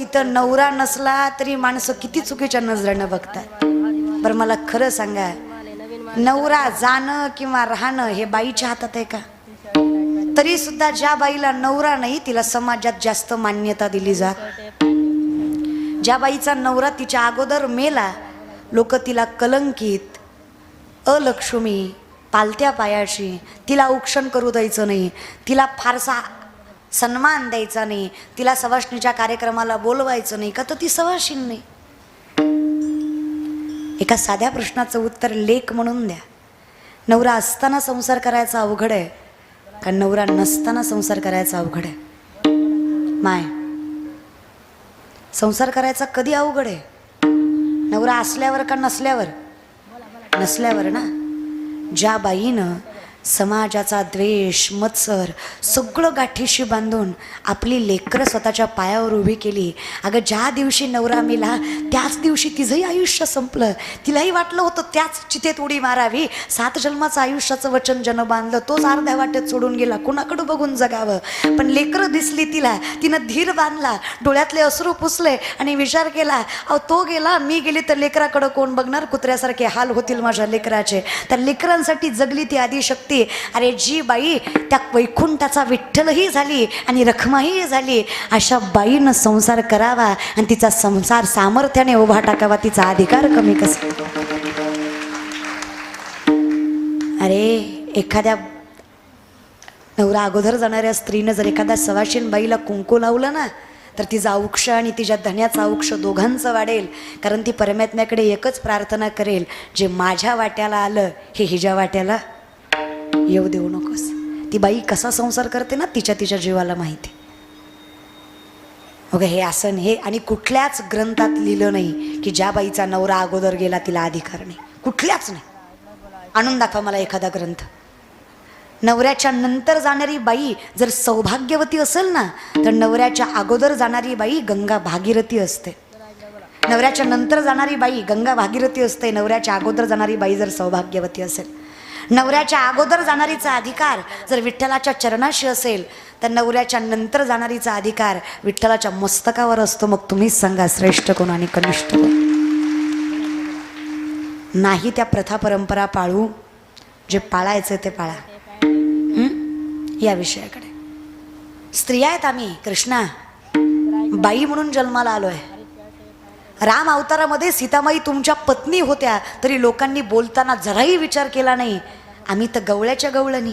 इथं नवरा नसला तरी माणसं किती चुकीच्या नजरेनं बघतात. बरं मला खरं सांगा, नवरा जाणं किंवा राहणं हे बाईच्या हातात आहे का? तरी सुद्धा ज्या बाईला नवरा नाही तिला समाजात जास्त मान्यता दिली जात. ज्या बाईचा नवरा तिच्या अगोदर मेला, लोक तिला कलंकित, अलक्ष्मी, पालत्या पायाची, तिला औक्षण करू द्यायचं नाही, तिला फारसा सन्मान द्यायचा नाही, तिला सवाष्णीच्या कार्यक्रमाला बोलवायचं नाही का, तर ती सवाशीण नाही. एका साध्या प्रश्नाचं उत्तर लेख म्हणून द्या. नवरा असताना संसार करायचा अवघड आहे का नवरा नसताना संसार करायचा अवघड आहे? माय, संसार करायचा कधी अवघड आहे? नवरा असल्यावर का नसल्यावर? नसल्यावर ना. ज्या बाईनं समाजाचा द्वेष, मत्सर सगळं गाठीशी बांधून आपली लेकरं स्वतःच्या पायावर उभी केली, अगं ज्या दिवशी नवरा मेला त्याच दिवशी तिचंही आयुष्य संपलं. तिलाही वाटलं होतं त्याच चितेत उडी मारावी. 7 जन्माचं आयुष्याचं वचन जन बांधलं, तोच अर्ध्या वाटेत सोडून गेला. कुणाकडं बघून जगावं? पण लेकरं दिसली तिला, तिनं धीर बांधला, डोळ्यातले अश्रू पुसले आणि विचार केला, अहो तो गेला, मी गेली तर लेकराकडं कोण बघणार? कुत्र्यासारखे हाल होतील माझ्या लेकराचे. त्या लेकरांसाठी जगली ती आदिशक्ती. अरे जी बाई त्या वैकुंठाचा विठ्ठलही झाली आणि रखमाही झाली, अशा बाईनं संसार करावा आणि तिचा संसार सामर्थ्याने उभा टाकावा. तिचा अधिकार कमी कसा? अरे एखाद्या नवरा अगोदर जाणाऱ्या स्त्रीनं जर एखाद्या सवाशीण बाईला कुंकू लावलं ना, तर तिचा औक्ष आणि तिच्या धन्याचा औक्ष दोघांचं वाढेल. कारण ती परमात्म्याकडे एकच प्रार्थना करेल, जे माझ्या वाट्याला आलं हे हिच्या वाट्याला येऊ देऊ नकोस. ती बाई कसा संसार करते ना, तिच्या जीवाला माहिती. ओके, हे असं हे आणि कुठल्याच ग्रंथात लिहिलं नाही की ज्या बाईचा नवरा अगोदर गेला तिला अधिकार नाही. कुठल्याच नाही. आणून दाखवा मला एखादा ग्रंथ. नवऱ्याच्या नंतर जाणारी बाई जर सौभाग्यवती असेल ना, तर नवऱ्याच्या अगोदर जाणारी बाई गंगा भागीरथी असते. नवऱ्याच्या नंतर जाणारी बाई गंगा भागीरथी असते. नवऱ्याच्या अगोदर जाणारी बाई जर सौभाग्यवती असेल, नवऱ्याच्या अगोदर जाणारीचा अधिकार जर विठ्ठलाच्या चरणाशी असेल, तर नवऱ्याच्या नंतर जाणारीचा अधिकार विठ्ठलाच्या मस्तकावर असतो. मग तुम्हीच सांगा श्रेष्ठ कोण आणि कनिष्ठ कोण? नाही त्या प्रथा परंपरा पाळू, जे पाळायचं ते पाळा. या विषयाकडे स्त्रिया आहेत आम्ही. कृष्णा बाई म्हणून जन्माला आलोय. राम अवतारामध्ये सीतामाई तुमच्या पत्नी होत्या, तरी लोकांनी बोलताना जराही विचार केला नाही. आम्ही तर गवळ्याच्या गवळणी,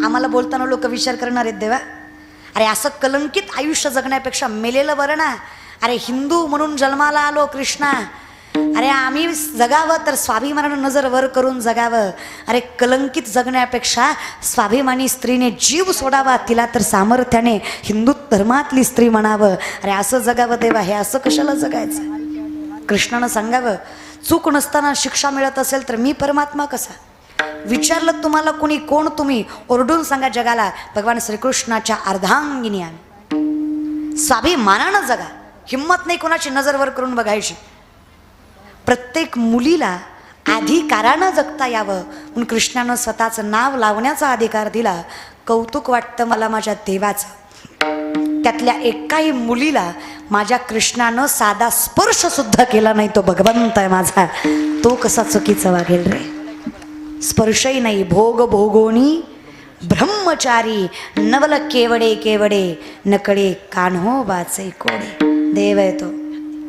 आम्हाला बोलताना लोक विचार करणार आहेत देवा? अरे असं कलंकित आयुष्य जगण्यापेक्षा मेलेलं बरं ना. अरे हिंदू म्हणून जन्माला आलो कृष्णा, अरे आम्ही जगावं तर स्वाभिमानानं नजर वर करून जगावं. अरे कलंकित जगण्यापेक्षा स्वाभिमानी स्त्रीने जीव सोडावा, तिला तर सामर्थ्याने हिंदू धर्मातली स्त्री म्हणावं. अरे असं जगावं देवा, हे असं कशाला जगायचं? कृष्णानं सांगावं, चूक नसताना शिक्षा मिळत असेल तर मी परमात्मा कसा? विचारलं तुम्हाला कुणी कोण तुम्ही, ओरडून सांगा जगाला, भगवान श्रीकृष्णाच्या अर्धांगिनी आम्ही. स्वाभिमानानं जगा, हिम्मत नाही कोणाची नजर वर करून बघायची. प्रत्येक मुलीला अधिकारानं जगता यावं म्हणून कृष्णानं स्वतःचं नाव लावण्याचा अधिकार दिला. कौतुक वाटतं मला माझ्या देवाचं, त्यातल्या एकाही मुलीला माझ्या कृष्णानं साधा स्पर्श सुद्धा केला नाही. तो भगवंत आहे माझा, तो कसा चुकीचा वागेल रे? स्पर्शही नाही. भोग भोगोनी ब्रह्मचारी, नवल केवडे केवडे, नकडे कान्हो बाचे कोडे. देव आहे तो.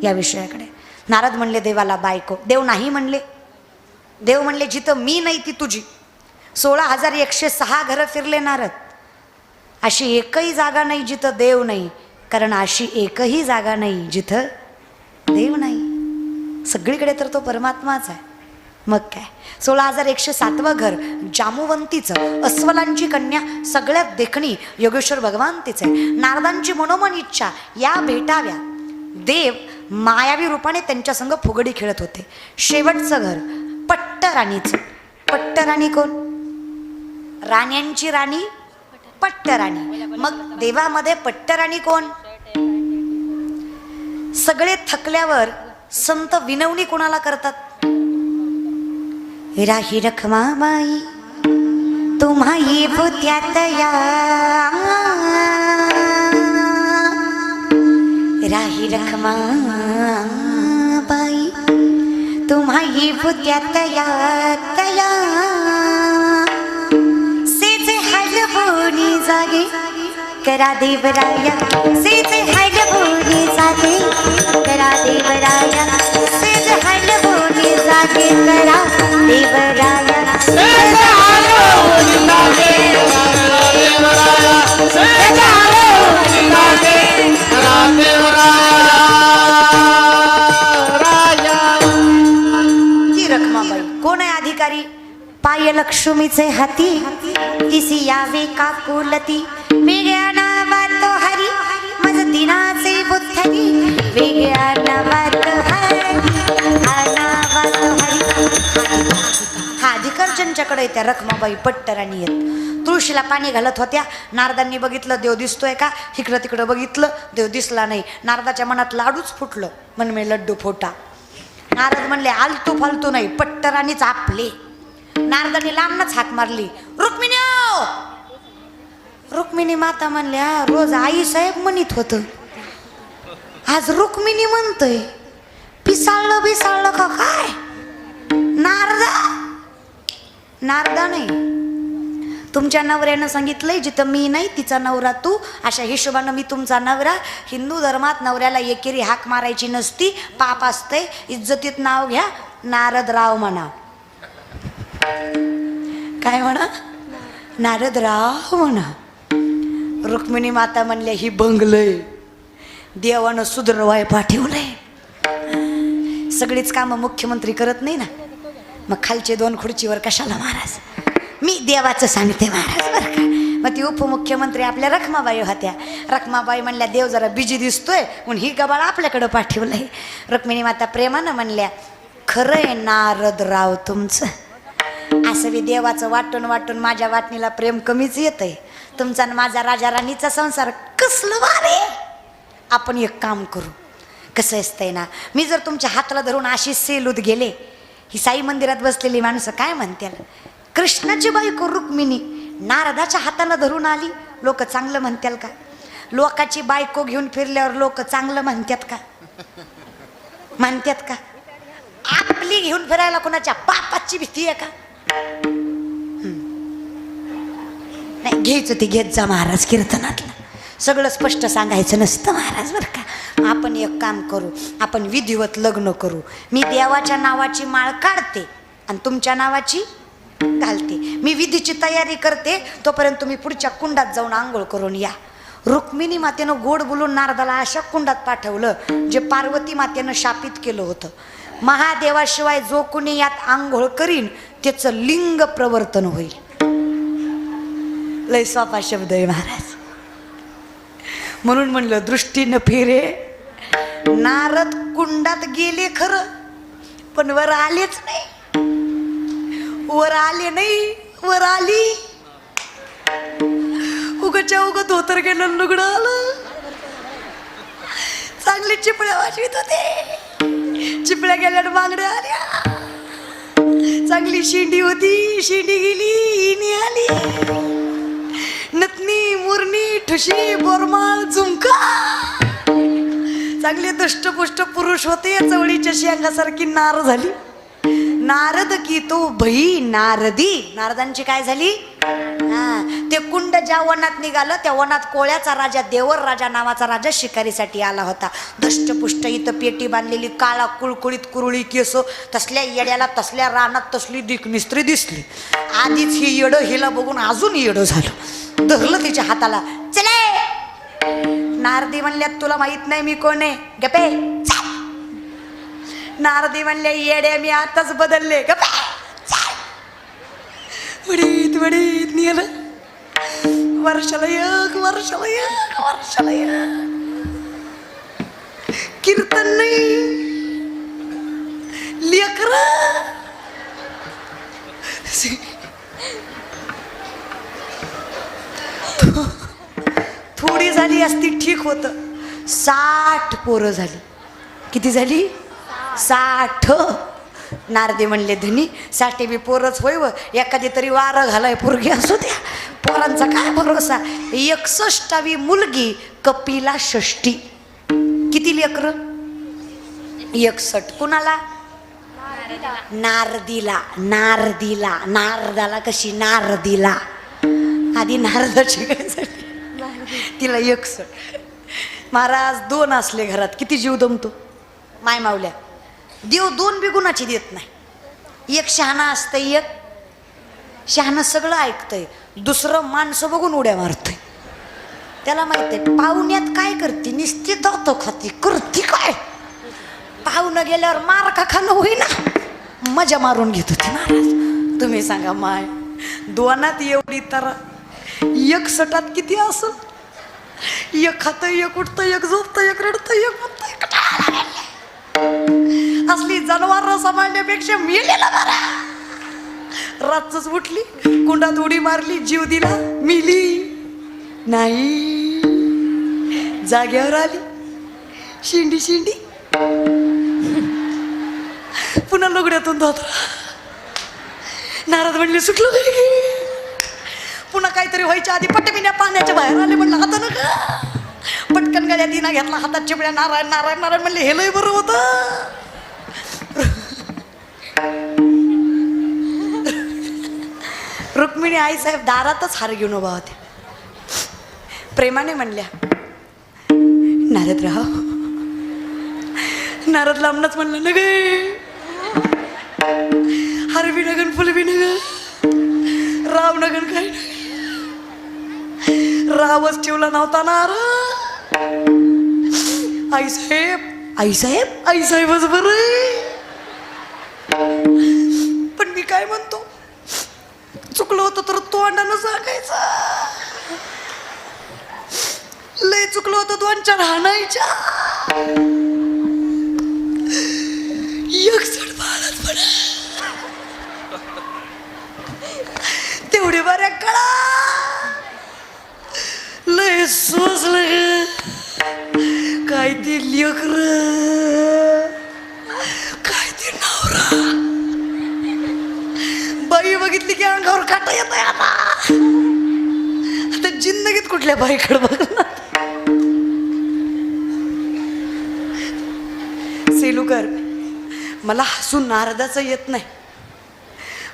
या विषयाकडे नारद म्हणले देवाला बायको. देव नाही म्हणले. देव म्हणले जिथं मी नाही ती तुझी. 16,106 घरं फिरले नारद. अशी एकही जागा नाही जिथं देव नाही, कारण अशी एकही जागा नाही जिथं देव नाही. सगळीकडे तर तो परमात्माच आहे. मग काय, 16,107वं घर जामुवंतीचं, अस्वलांची कन्या सगळ्यात देखणी योगेश्वर भगवान तिचे. नारदांची मनोमन इच्छा या भेटाव्या. देव मायावी रूपाने त्यांच्या संग फुगडी खेळत होते. शेवटचं घर पट्टराणीचं. पट्टराणी कोण? राण्यांची राणी पट्टराणी. मग देवामध्ये पट्टराणी कोण? सगळे थकल्यावर संत विनवणी कोणाला करतात? राही रखमाबाई तुम्हाई भूत्यात या, या ही रखमाबाई तुम्हाही बुद्ध्यात तया सेचे हलवूनी जागे करा देवराया सेचे हलवूनी जागे करा देवराया सेचे हलवूनी जागे करा देवराया सेचे हलवूनी जागे करा देवराया सेचे हलवूनी जागे करा देवराया। ती रखमाबाई कोण आहे अधिकारी? पाय लक्ष्मीचे हाती तिसी यावे का कुलती वेगळ्या नावात हरी मज दिनाचे बुद्धरी वेगळ्या नावात हरी नावात हरी। हा अधिकार ज्यांच्याकडे त्या रखमाबाई पट्टराणी येत तुळशीला पाणी घालत होत्या. नारदांनी बघितलं देव दिसतोय का, इकडं तिकडं बघितलं देव दिसला नाही. नारदाच्या मनात लाडूच फुटलं, मन मे लड्डू फोटा. नारद म्हणले आलतू फालतू नाही, पट्टराणीच आपले. नारदांनी लांबनच हाक मारली, रुक्मिणी. रुक्मिणी माता म्हणल्या रोज आई साहेब म्हणत होत, आज रुक्मिणी म्हणतोय. पिसाळलं बिसाळलं का काय? नारदा नाही, तुमच्या नवऱ्यानं सांगितलंय जिथं मी नाही तिचा नवरा तू. अशा हिशोबानं मी तुमचा नवरा. हिंदू धर्मात नवऱ्याला एकेरी हाक मारायची नसती, पाप असते. इज्जतीत नाव घ्या, नारदराव म्हणा. काय म्हणा? नारदराव म्हणा. रुक्मिणी माता म्हणल्या ही बंगलय, देवानं सुधरवाय पाठवलंय. सगळीच कामं मुख्यमंत्री करत नाही ना, मग खालचे दोन खुर्चीवर कशाला महाराज? मी देवाचं सांगते महाराज बरं का. मग ती उपमुख्यमंत्री आपल्या रखमाबाई होत्या. रखमाबाई म्हणल्या देव जरा बिजी दिसतोय म्हणून ही गबाळ आपल्याकडं पाठवलंय. रुक्मिणी माता प्रेमानं म्हणल्या खरंय नारदराव तुमचं. असं बी देवाचं वाटून वाटून माझ्या वाटणीला प्रेम कमीच येतंय. तुमचा आणि माझा राजा राणीचा संसार कसलं वारे. आपण एक काम करू, कसं असतंय ना, मी जर तुमच्या हाताला धरून अशी सेलूत गेले, ही साई मंदिरात बसलेली माणसं काय म्हणतील? कृष्णाची बायको रुक्मिणी नारदाच्या हाताला धरून आली, लोक चांगलं म्हणतील का? लोकाची बायको घेऊन फिरल्यावर लोक चांगलं म्हणतात का? म्हणतात का? आपली घेऊन फिरायला कोणाच्या पापाची भीती आहे का? नाही, घ्यायचं ते घेत जा महाराज. कीर्तनातलं सगळं स्पष्ट सांगायचं नसतं महाराज बरं का. आपण एक काम करू, आपण विधिवत लग्न करू. मी देवाच्या नावाची माळ काढते आणि तुमच्या नावाची घालते. मी विधीची तयारी करते, तोपर्यंत तुम्ही पुढच्या कुंडात जाऊन आंघोळ करून या. रुक्मिणी मातेनं गोड बोलून नारदाला अशा कुंडात पाठवलं जे पार्वती मातेनं शापित केलं होतं. महादेवाशिवाय जो कुणी यात आंघोळ करीन त्याचं लिंग प्रवर्तन होईल. लय सोपा शब्द आहे महाराज. म्हणून म्हणलं दृष्टीनं फिरे. नारद कुंडात गेले खरं, पण वर आलेच नाही. वर आले नाही, वर आली उगच्या उग धोतर गेलं, लुगडं आलं. चांगले चिपळ्या वाजवीत होते, चिपळ्या गेल्या बांगड्या आल्या. चांगली शिंडी होती, शिंडी गेली, इनी आली. नतनी मुरणी ठुशी बोरमाळ झुमका. चांगले दष्टपुष्ट पुरुष होते, चवळीच्या शेंगासारखी नार झाली. नारद की तो भई नारदी. नारदांची काय झाली? ते कुंड ज्या वनात निघालं त्या वनात कोळ्याचा राजा देवर राजा नावाचा राजा शिकारीसाठी आला होता. दष्टपुष्ट इथं पेटी बांधलेली, काळा कुळकुळीत कुरुळी केस. तसल्या येड्याला तसल्या रानात तसली दिकनिस्त्री दिसली. आधीच ही येडं हिला बघून अजून येडं झालं. धरलं तिच्या हाताला, चले. नारदी म्हणल्यात तुला माहित नाही मी कोण आहे? गपे. नारदी म्हणले येड्या मी आताच बदलले. गपे. वडीत वडीत निघालं. वर्षाला एक, वर्षाला एक, वर्षाला एक. कीर्तन नाही, लेकर. थोडी झाली असती ठीक होत. 60 पोरं झाली. किती झाली? 60. नारदे म्हणले धनी 60 बी पोरच होय व एखादी तरी वारं घालाय पोरगी असू द्या. पोरांचा काय भरोसा. 61वी मुलगी कपिला षष्ठी. किती किती लेकर? 61. कुणाला? नारदीला. नारदीला. नारदाला कशी नारदीला आधी नारदाची काय झाली तिला 61. महाराज 2 असले घरात किती जीव दमतो. माय मावल्या देव 2 बी गुणाची देत नाही. एक शहाणा असतंय, एक शहाणा सगळं ऐकतंय, दुसरं माणसं बघून उड्या मारतंय. त्याला माहित आहे पाहुण्यात काय करते, निस्ती दातो खाती करती काय. पाहुणं गेल्यावर मार का खाणं होईना, मजा मारून घेत होती महाराज. तुम्ही सांगा माय 2 एवढी तर 61 किती असं. एक खात, एक उठतं, एक झोपतं, एक रडतं, एक म्हणतं. असली जनावर सांभाळण्यापेक्षा मेलेला बरा. रातच उठली, कुंडात उडी मारली, जीव दिला, मिली नाही, जाग्यावर आली, शिंडी शिंडी पुन्हा लुगड्यातून धोत. नारद म्हणले सुटलं नाही. पुन्हा काहीतरी व्हायच्या आधी पटमिन्या पाण्याच्या बाहेर आले. म्हणलं हात नका. पटकन गळ्या दिना घेतला, हातात चिपड्या. नारायण नारायण नारायण म्हणले हे लय बरं होतं. रुक्मिणी आई साहेब दारातच हार घेऊन उभा होत्या. प्रेमाने म्हणल्या नारद राव. नारद लांबनच म्हणलं न गे, हरवी नगन फुलवी नग, राव नगन काही नाही. रावच ठेवला नव्हता नार. आई साहेब आई साहेब आई साहेबच बरं. पण मी काय म्हणतो, चुकलं होतं तर तोंडानं सांगायचं. लय चुकलं होतं 2-4 हाणायच्या. 61 बाळात पण तेवढे बऱ्या कळा. लय सोसलं काय ते लेकर, काय ते नवरा. बाई बघितली की अंगावर काटा येत आहे. आता जिंदगीत कुठल्या बाईकडे बघणार. सेलूकर मला हसून नारदाचं येत नाही,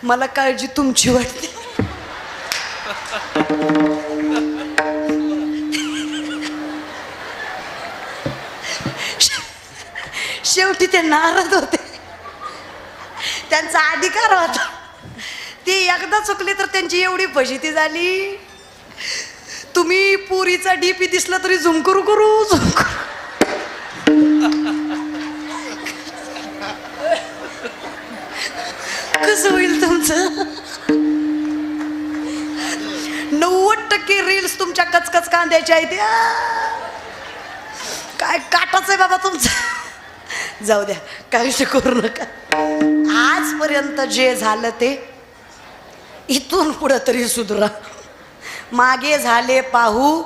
मला काळजी तुमची वाटते. शेवटी ते नारद होते, त्यांचा अधिकार होता. ते एकदा चुकले तर त्यांची एवढी फजिती झाली. तुम्ही पुरीचा डीपी दिसला तरी झुम करू करू झुम करू. कसं होईल तुमचं? 90% रील्स तुमच्या कचकच कांद्याच्या आहेत. काय काटाच आहे बाबा तुमचं. जाऊ द्या, काळजी करू नका. आजपर्यंत जे झालं ते इथून पुढं तरी सुधरा. मागे झाले पाहू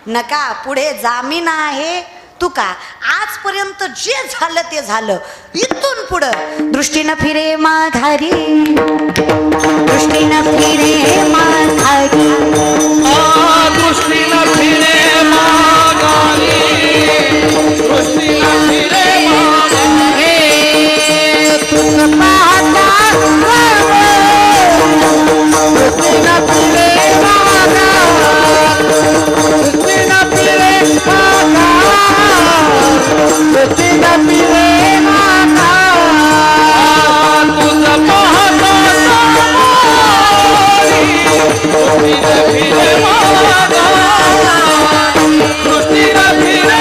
नका, पुढे जामीन आहे तुका. आजपर्यंत जे झालं ते झालं, इथून पुढं दृष्टीनं फिरे माघारी, दृष्टीनं फिरे माघारी, दृष्टीनं फिरे माघारी, दृष्टीनं फिरे माघारी. तुझ पाहता दृष्टीनं फिरे माघारी, दृष्टीनं फिरे माघारी, दृष्टीनं फिरे माघारी. तुझ पाहता दृष्टीनं फिरे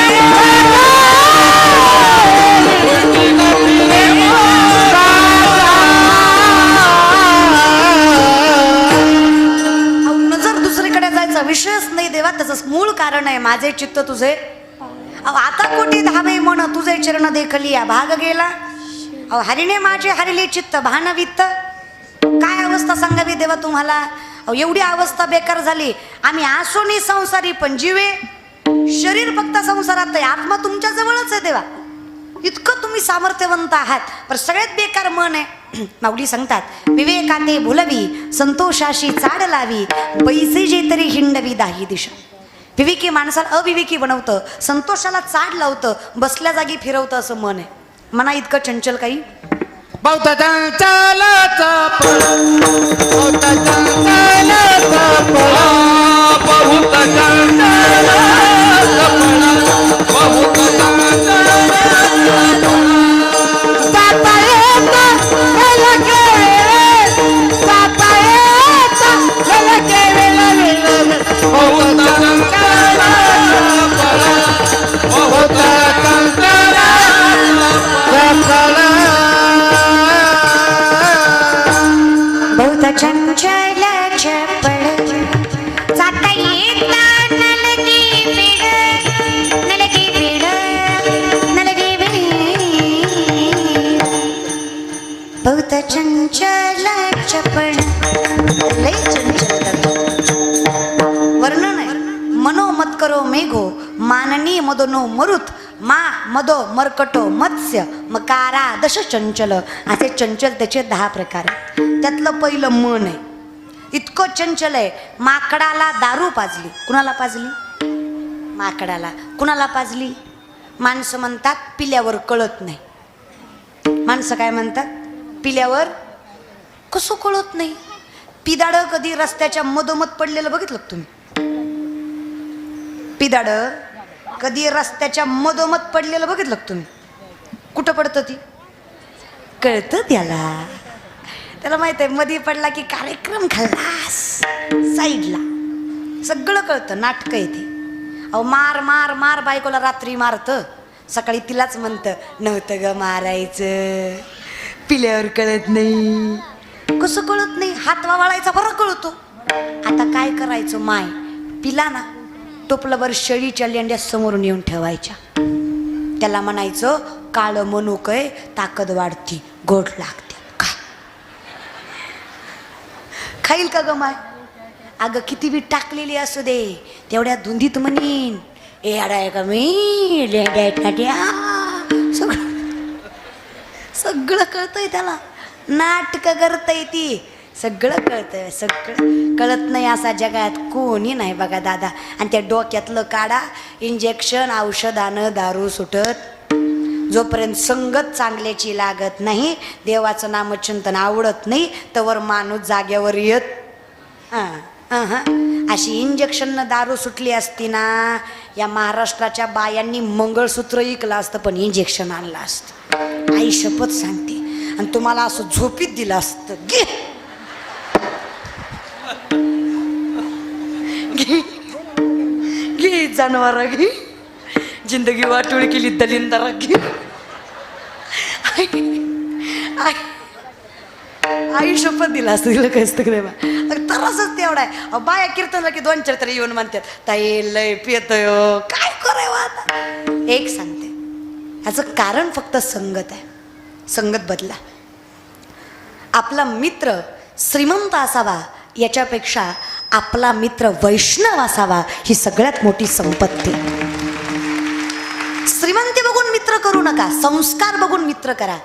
विषयच नाही देवा. त्याचं मूळ कारण आहे माझे चित्त तुझे. आता कोटी धावे मन तुझे चरण देखली या भाग गेला. हरिणे माझे हरिले चित्त भानवित्त. काय अवस्था सांगावी देवा तुम्हाला. एवढी अवस्था बेकार झाली. आम्ही आसोनी संसारी पण जीवे, शरीर फक्त संसारात आहे, आत्मा तुमच्या जवळच आहे देवा. इतकं तुम्ही सामर्थ्यवंत आहात, पण सगळ्यात बेकार मन आहे. माऊली सांगतात विवेकाते भुलवी, संतोषाशी चाड लावी, पैसे जे तरी हिंडवी दाही दिशा. विवेकी माणसाला अविवेकी बनवतं, संतोषाला चाड लावतं, बसल्या जागी फिरवतं असं मन आहे. मना इतकं चंचल काही बहुत चंचलचा पळा, बहुत चंचलचा पळा, बहुत चंचलचा पळा, बहुत चंचलचा पळा. जाता येता लगे, जाता येता लगे, बहुत चंचलचा पळा, बहुत चंचलचा पळा. बहुत चंचल चपळ जाता येता नलगी बिड, नलगी बिड, नलगी बिड. बहुत चंचल चपळ लय चंचल वर्णन आहे. मनो मत करो मेघो माननी मदनो मरुत मा मदो मरकटो मत्स्य मकारा दश चंचल. असे चंचल त्याचे 10 प्रकार आहे. त्यातलं पहिलं मन आहे. इतकं चंचल आहे, माकडाला दारू पाजली. कुणाला पाजली? माकडाला. कुणाला पाजली? माणसं म्हणतात पिल्यावर कळत नाही. माणसं काय म्हणतात? पिल्यावर कसं कळत नाही? पिदाड कधी रस्त्याच्या मधोमध पडलेलं बघितलं का तुम्ही? पिदाड कधी रस्त्याच्या मधोमध पडलेलं बघितलं का तुम्ही? कुठं पडतं ती? कळतं त्याला. त्याला माहित आहे मधी पडला की कार्यक्रम खाल्लास. साईडला सगळं कळतं. नाटक आहे ते. अहो मार मार मार बायकोला रात्री मारतं, सकाळी तिलाच म्हणतं नव्हतं ग मारायचं, पिल्यावर कळत नाही. कसं कळत नाही? हात वावळायचा बरं कळतो. आता काय करायचं? माय पिला ना, टोपलाभर शेळीच्या लेंड्या समोरून येऊन ठेवायच्या. त्याला म्हणायचं काळं मनुकय ताकद वाढती, गोड लागते. खाईल का ग माय? अगं किती बी टाकलेली असू दे, तेवढ्या धुंदीत म्हणीन ए अडाय का मी लेंड्या. सगळं सगळं कळतंय त्याला. नाटक करतय ती. सगळं कळतंय. सगळं कळत नाही असा जगात कोणी नाही बघा दादा. आणि त्या डोक्यातलं काढा. इंजेक्शन औषधानं दारू सुटत जोपर्यंत संगत चांगल्याची लागत नाही, देवाचं नामचिंतन आवडत नाही, तवर माणूस जाग्यावर येत. अशी इंजेक्शननं दारू सुटली असती ना, या महाराष्ट्राच्या बायांनी मंगळसूत्र इकलं असतं, पण इंजेक्शन आणलं असतं. आई शपथ सांगते. आणि तुम्हाला असं झोपीत दिलं असतं. घे जनावर घे, जिंदगी वाटोळी केली दलिंदर घे. आई शपथ दिला असतं. तिला काय असतं रे बा, तरच तेवढा आहे. बाया कीर्तनला की 2-4 तरी येऊन म्हणतात ताई लय पियतोय, काय करावं आता. एक सांगते, याचं कारण फक्त संगत आहे. संगत बदला. आपला मित्र श्रीमंत असावा याच्यापेक्षा आपला मित्र वैष्णव असावा ही सगळ्यात मोठी संपत्ती. श्रीमंती बघून मित्र करू नका, संस्कार बघून मित्र करा.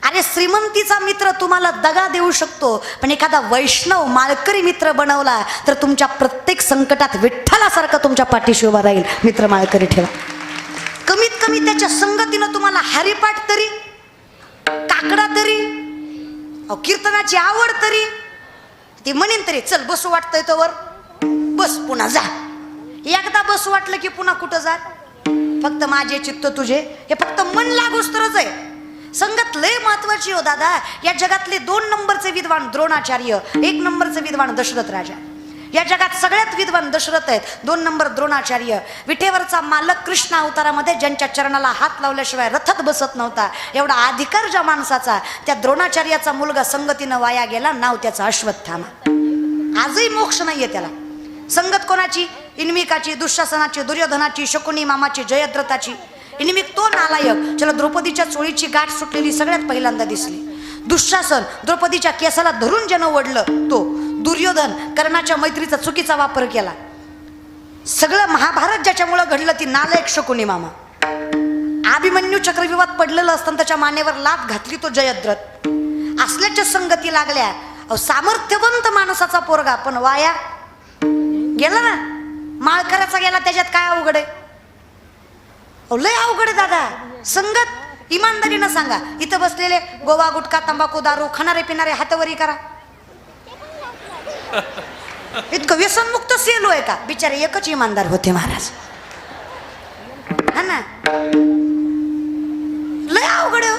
अरे श्रीमंतीचा मित्र तुम्हाला दगा देऊ शकतो, पण एखादा वैष्णव माळकरी मित्र बनवला तर तुमच्या प्रत्येक संकटात विठ्ठलासारखं तुमच्या पाठीशी उभा राहील. मित्र माळकरी ठेवा. कमीत कमी त्याच्या संगतीनं तुम्हाला हरिपाठ तरी, काकडा तरी, कीर्तनाची आवड तरी, ती म्हणेन तरी चल बसू वाटतंय तोवर बस, पुन्हा जा. एकदा बसू वाटलं की पुन्हा कुठं जा? फक्त माझे चित्त तुझे, हे फक्त मन लागूच तरच आहे. संगत लय महत्वाची हो दादा. या जगातले 2 नंबरचे विद्वान द्रोणाचार्य, 1 नंबरचे विद्वान दशरथ राजा. या जगात सगळ्यात विद्वान दशरथ आहेत, 2 नंबर द्रोणाचार्य. विठेवरचा मालक कृष्ण अवतारामध्ये ज्यांच्या चरणाला हात लावल्याशिवाय रथात बसत नव्हता, एवढा अधिकार ज्या माणसाचा, त्या द्रोणाचार्याचा मुलगा संगतीनं वाया गेला, नाव त्याचा अश्वत्थामा. आजही मोक्ष नाहीये त्याला. संगत कोणाची? इनमिकाची, दुःशासनाची, दुर्योधनाची, शकुनी मामाची, जयद्रथाची. इनमिक तो नालायक ज्याला द्रौपदीच्या चोळीची गाठ सुटलेली सगळ्यात पहिल्यांदा दिसली. दुःशासन द्रौपदीच्या केसाला धरून ज्यानं ओढलं तो. दुर्योधन कर्णाच्या मैत्रीचा चुकीचा वापर केला. सगळं महाभारत ज्याच्यामुळं घडलं ती नालायक शकुनी मामा. अभिमन्यू चक्रव्यूहात पडलेलं असताना त्याच्या मानेवर लाथ घातली तो जयद्रथ. असल्याच्या संगती लागल्या. सामर्थ्यवंत माणसाचा पोरगा पण वाया गेला ना. माळकराचा गेला त्याच्यात काय अवघड आहे? अहो, लय अवघड आहे दादा. संगत इमानदारीनं सांगा. इथं बसलेले गोवा गुटखा तंबाखू दारू खाणारे पिणारे हातवरी करा. इतकं व्यसनमुक्त सेलो आहे का? बिचारे एकच इमानदार होते महाराज, हा ना. लय अवघड आहे.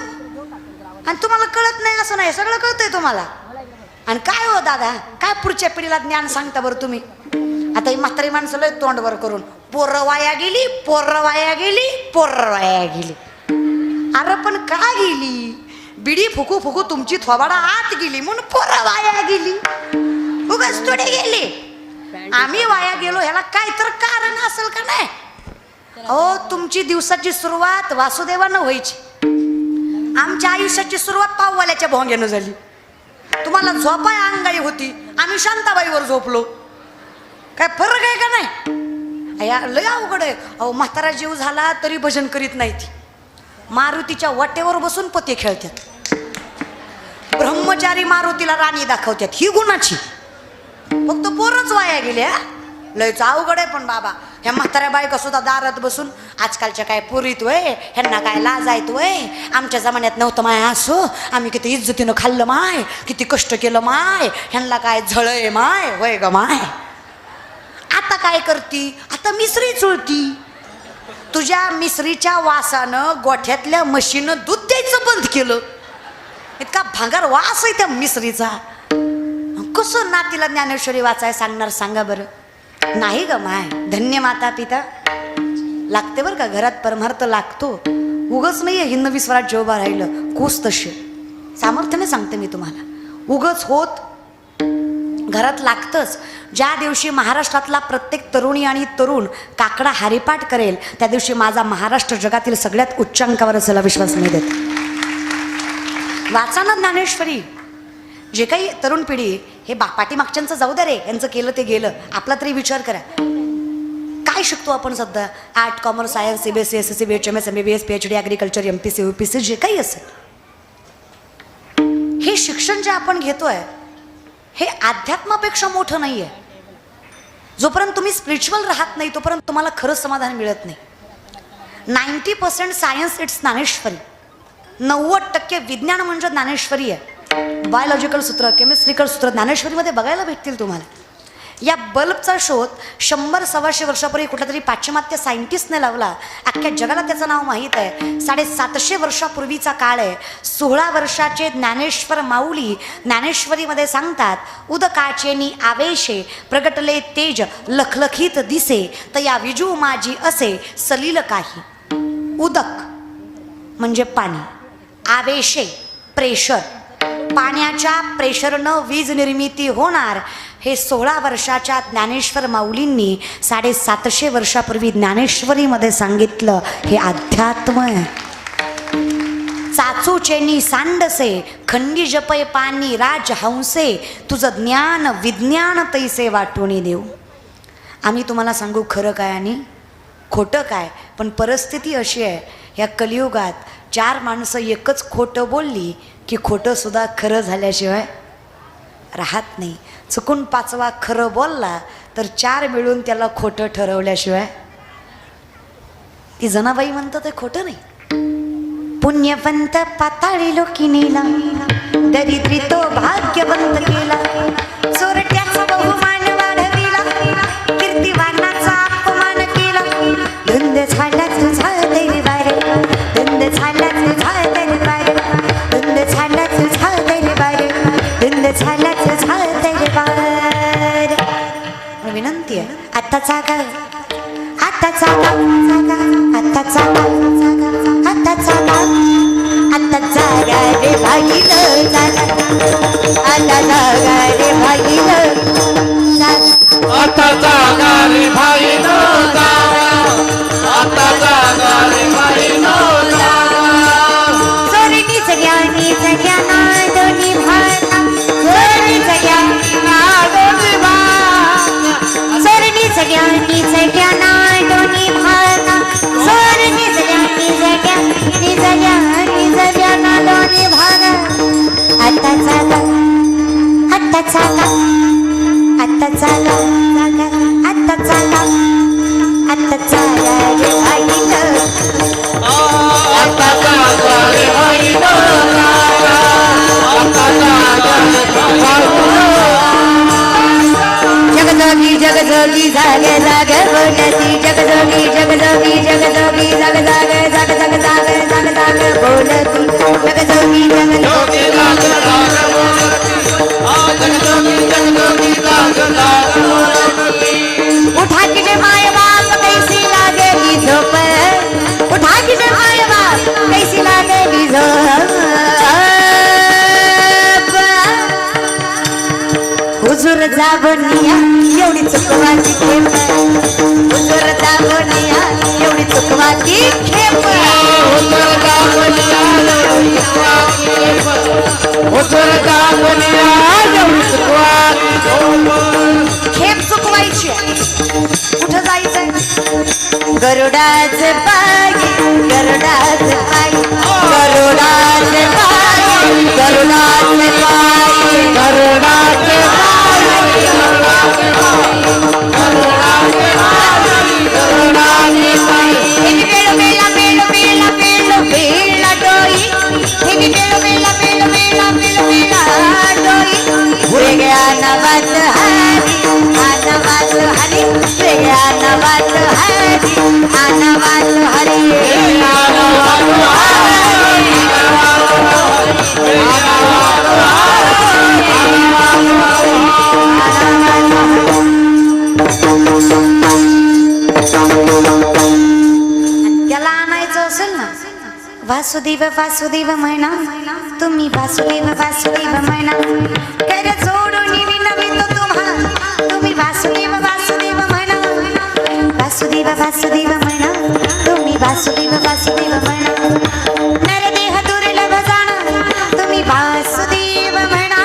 आणि तुम्हाला कळत नाही असं नाही, सगळं कळतंय तुम्हाला. आणि काय हो दादा, काय पुढच्या पिढीला ज्ञान सांगता बरं तुम्ही? आता ही म्हातारी माणसं लय तोंडवर करून पोरं वाया गेली, पोरं वाया गेली, पोरं वाया गेली. अरे पण का गेली? बिडी फुकू फुकू तुमची थोबाडा आत गेली म्हणून पोरं वाया गेली. उगाच थोडे गेले. आम्ही वाया गेलो ह्याला काय तर कारण असेल का नाही? हो, तुमची दिवसाची सुरुवात वासुदेवानं व्हायची. आमच्या आयुष्याची सुरुवात पाववाल्याच्या भोंग्यानं झाली. तुम्हाला झोपाय अंगाई होती, आम्ही शांताबाईवर झोपलो. काय फरक आहे का नाही? या लय अवघड आहे. अहो, म्हातारा जीव झाला तरी भजन करीत नाही ती. मारुतीच्या वाटेवर बसून पते खेळतात. ब्रह्मचारी मारुतीला राणी दाखवतात. ही गुणाची. फक्त पोरच वाया गेले. लयच अवघड आहे. पण बाबा, ह्या म्हाताऱ्या बायका सुद्धा दारात बसून आजकालच्या काय पुरीत वय, ह्यांना काय लाजायत वय, आमच्या जमान्यात नव्हतं माय असो, आम्ही किती इज्जतीनं खाल्लं माय, किती कष्ट केलं माय, ह्यांना काय झळय माय, वय ग माय. आता काय करती? आता मिसरी चुळती. तुझ्या मिसरीच्या वासानं गोठ्यातल्या म्हशीनं दूध द्यायचं बंद केलं. इतका भांगार वास आहे त्या मिसरीचा. कसं नातीला ज्ञानेश्वरी वाचाय सांगणार सांगा बरं? नाही ग माय. धन्य माता पिता लागते बरं का. घरात परमार्थ लागतो. उगच नाहीये हिंद विश्वरात जेव्हा राहिलं कोस तसे सामर्थ्याने सांगते मी तुम्हाला. उगच होत घरात लागतंच. ज्या दिवशी महाराष्ट्रातला प्रत्येक तरुणी आणि तरुण काकडा हरिपाठ करेल त्या दिवशी माझा महाराष्ट्र जगातील सगळ्यात उच्च अंकावर असायला विश्वास नाही देत. वाचा ना ज्ञानेश्वरी. जे काही तरुण पिढी हे पाठीमागच्यांचं जाऊ दे रे, यांचं केलं ते गेलं, आपला तरी विचार करा. काय शिकतो आपण सध्या? Art, commerce, science, CBSE, SSC, BHMS, MBBS, PhD, agriculture, MPC, UPC जे काही असेल, हे शिक्षण जे आपण घेतोय हे अध्यात्मापेक्षा मोठं नाही आहे. जोपर्यंत तुम्ही स्पिरिच्युअल राहत नाही तोपर्यंत तुम्हाला खरंच समाधान मिळत नाही. 90% सायन्स इट्स ज्ञानेश्वरी. 90% विज्ञान म्हणजे ज्ञानेश्वरी आहे. बायोलॉजिकल सूत्र, केमिस्ट्रिकल सूत्र ज्ञानेश्वरीमध्ये बघायला भेटतील तुम्हाला. या बल्बचा शोध 100-125 वर्षापूर्वी कुठल्या तरी पाश्चिमात्य सायंटिस्टने लावला. अख्ख्या जगाला त्याचं नाव माहीत आहे. 750 वर्षापूर्वीचा काळ आहे. 16 वर्षाचे ज्ञानेश्वर माऊली ज्ञानेश्वरीमध्ये सांगतात, उदकाचेनी आवेशे प्रगटले तेज लखलखीत दिसे, तया विजू माझी असे सलील काही. उदक म्हणजे पाणी, आवेशे प्रेशर, पाण्याच्या प्रेशरनं वीज निर्मिती होणार. हे 16 वर्षाच्या ज्ञानेश्वर माऊलींनी 750 वर्षापूर्वी ज्ञानेश्वरीमध्ये सांगितलं. हे अध्यात्म आहे. चाचूचेनी सांडसे खंडी जपय पाणी राजहंसे, तुझं ज्ञान विज्ञान तैसे वाटून देऊ. आम्ही तुम्हाला सांगू खरं काय आणि खोटं काय. पण परिस्थिती अशी आहे या कलियुगात, 4 माणसं एकच खोटं बोलली की खोटं सुद्धा खरं झाल्याशिवाय राहत नाही. चुकून 5वा खरं बोलला तर 4 मिळून त्याला खोटं ठरवल्याशिवाय. ती जनाबाई म्हणतं ते खोटं नाही. पुण्यवंत पाताळी लोकी नेला, दरिद्री तो भाग्यवंत केला, चोरट्याचा बहुमान वाढविला, कीर्तिवानाचा अपमान केला. धुंद झाला तुझा दरबार, धुंद झाला तुझा दरबार, धुंद झाला तुझा दरबार, धुंद झाला तुझा दरबार. विनंती आहे, आता जागा, आता जागा, आता जागा, आता जागा, आता जागा रे भाईल जागा, आता जागा रे भाईल जागा, आता जागा रे भाईल जागा, आता जागा रे भाईल जागा. चोरणी जग्यानी जग्याना दोन्ही भाता, चोरणी जग्याना दोन्ही भाता, चोरणी जग्यानी जग्याना दोन्ही भाता, चोरणी जग्यानी जग्यानी जग्यानी जग्याना दोन्ही भाता. आता जागा, आता जगजोगी जाग जाग बोलती जगजोगी जगजोगी जगजोगी जग जाग जग जग जाग जग जाग बोलती जगजोगी जगजोगी जाग जाग बोलती जगजोगी जगजोगी जाग जाग बोलती उठा की जे माय बाप कैसी लागेली झोप उठा की जे माय बाप कैसी लागेली झोप हुजूर जाबनिया एवढी चुकवाची खेप हुजूर जाबनिया एवढी चुकवाची खेप हुजूर जाबनिया एवढी चुकवाची खेप हुजूर जाबनिया एवढी चुकवाची खेप चुकवायची कुठं जायचंय गरुडाचे पाय गरुडाचे पाय गरुडाचे पाय गरुडाचे पाय गरुडाचे त्याला आणायचं असेल ना वासुदेव वासुदेव म्हणा तुम्ही वासुदेव वासुदेव म्हणा कर जोडून विनवितो तुम्हा तुम्ही वासुदेव वासुदेव म्हणा वासुदेव वासुदेव म्हणा तुम्ही वासुदेव वासुदेव म्हणा नरदेह दुर्लभ जाणा तुम्ही वासुदेव म्हणा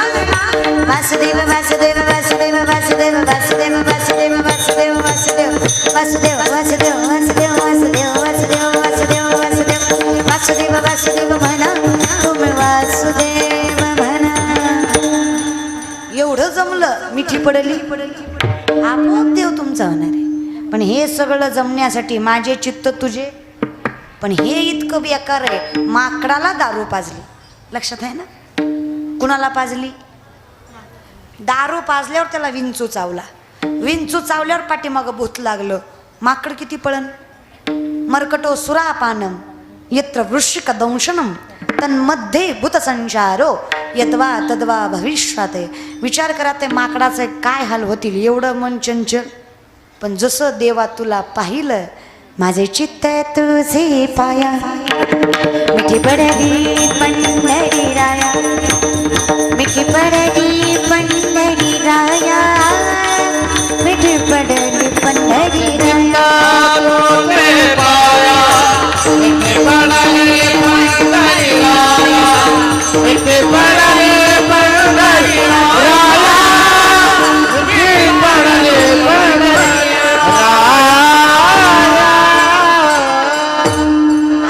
वासुदेव वासुदेव वासुदेव वासुदेव वासुदेव वासुदेव वासुदेव वासुदेव वासुदेव वासुदेव वासुदेव वासुदेव वासुदेव वासुदेव वासुदेव वासुदेव वासुदेव म्हणा तुम्ही वासुदेव म्हणा एवढं जमलं मिठी पडली आपोआप देव तुमचा होणार आहे पण हे सगळं जमण्यासाठी माझे चित्त तुझे पण हे इतकं बेकार आहे माकडाला दारू पाजली लक्षात आहे ना कुणाला पाजली दारू पाजल्यावर त्याला विंचू चावला विंचू चावल्यावर पाठीमागं भूत लागलं माकड किती पळन मर्कटो सुरापानम यत्र वृश्चिक दंशनम तन्मध्ये भूत संचारो यद्वा तद्वा भविष्याते विचार करा ते माकडाचे काय हाल होतील एवढं मन चंचल पण जसं देवा तुला पाहिलं माझे चित्त तुझे पाया मिठी पडली पंढरी राया मिठी पडली पंढरी राया मिठी पडली पंढरी राया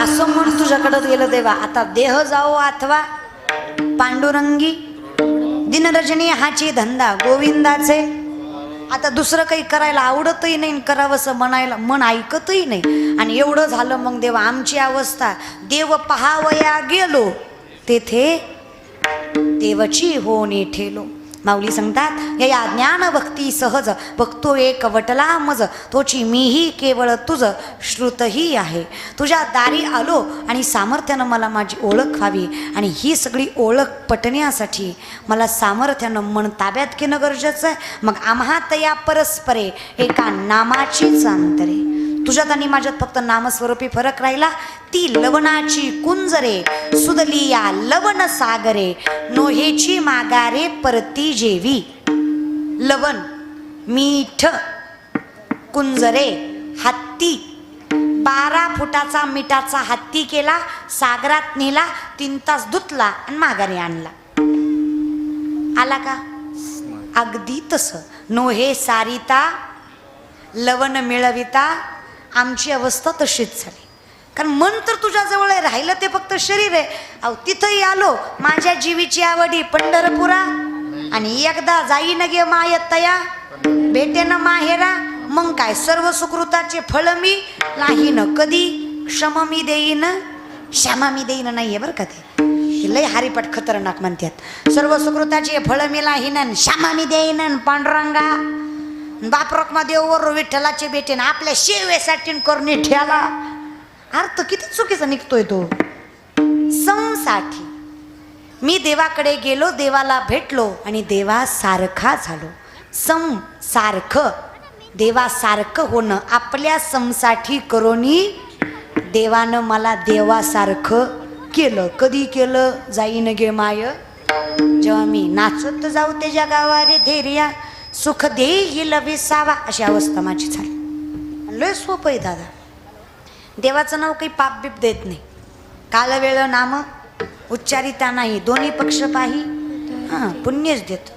असं म्हणून तुझ्याकडं गेलं देवा आता देह जाओ अथवा पांडुरंगी दिनरजनी हाची धंदा गोविंदाचे आता दुसरं काही करायला आवडतही नाही करावंसं म्हणायला मन ऐकतही नाही आणि एवढं झालं मग देवा आमची अवस्था देव पहावया गेलो तेथे देवची होणे ठेलो माऊली सांगतात या ज्ञान भक्ती सहज भक्तो एक वटला मज तोची मीही केवळ तुझ श्रुतही आहे तुझ्या दारी आलो आणि सामर्थ्यानं मला माझी ओळख व्हावी आणि ही सगळी ओळख पटण्यासाठी मला सामर्थ्यानं मन ताब्यात घेणं गरजेचं आहे मग आम्हात या परस्परे एका नामाचीच अंतरे तुझ्यात आणि माझ्यात फक्त नामस्वरूपी फरक राहिला ती लवणाची कुंजरे सुदली या लवण सागरे नोहेची मागारे परती जेवी लवण मीठ कुंजरे हत्ती 12 फुटाचा मिठाचा हत्ती केला सागरात नेला 3 तास धुतला आणि माघारी आणला आला का अगदी तसं नोहे सारिता लवण मिळविता आमची अवस्था तशीच झाली कारण मन तर तुझ्या जवळ आहे राहिलं ते फक्त शरीर आहे अहो तिथंही आलो माझ्या जीवीची आवडी पंढरपुरा आणि एकदा जाईन गे मायतया भेटेन माहेरा मग काय सर्व सुकृताचे फळ मी लाहीन कधी क्षम मी देईन क्षमा मी देईन नाहीये बरं का ते लय हरिपट खतरनाक म्हणतात सर्व सुकृताचे फळ मी लाहीन क्षमा मी देईन पांडुरंगा बाप रखमा देववर विठ्ठलाचे बेटे ना आपल्या शेवेसाठी करणे ठेला. अर्थ किती चुकीचा निघतोय तो. समसाठी मी देवाकडे गेलो, देवाला भेटलो आणि देवासारखा झालो. सम सारखं, देवासारखं होणं. आपल्या समसाठी करोनी देवानं मला देवासारखं केलं. कधी केलं? जाईन गे माय जेव्हा मी नाचत जाऊ त्याच्या गावारे धैर्या सुख देईल विसावा. अशी अवस्था माझी झाली. लय सोपं आहे दादा. देवाचं नाव काही पाप बीप देत नाही. काल वेळ नाम उच्चारिता नाही. दोन्ही पक्ष पाही हां पुण्यच देत.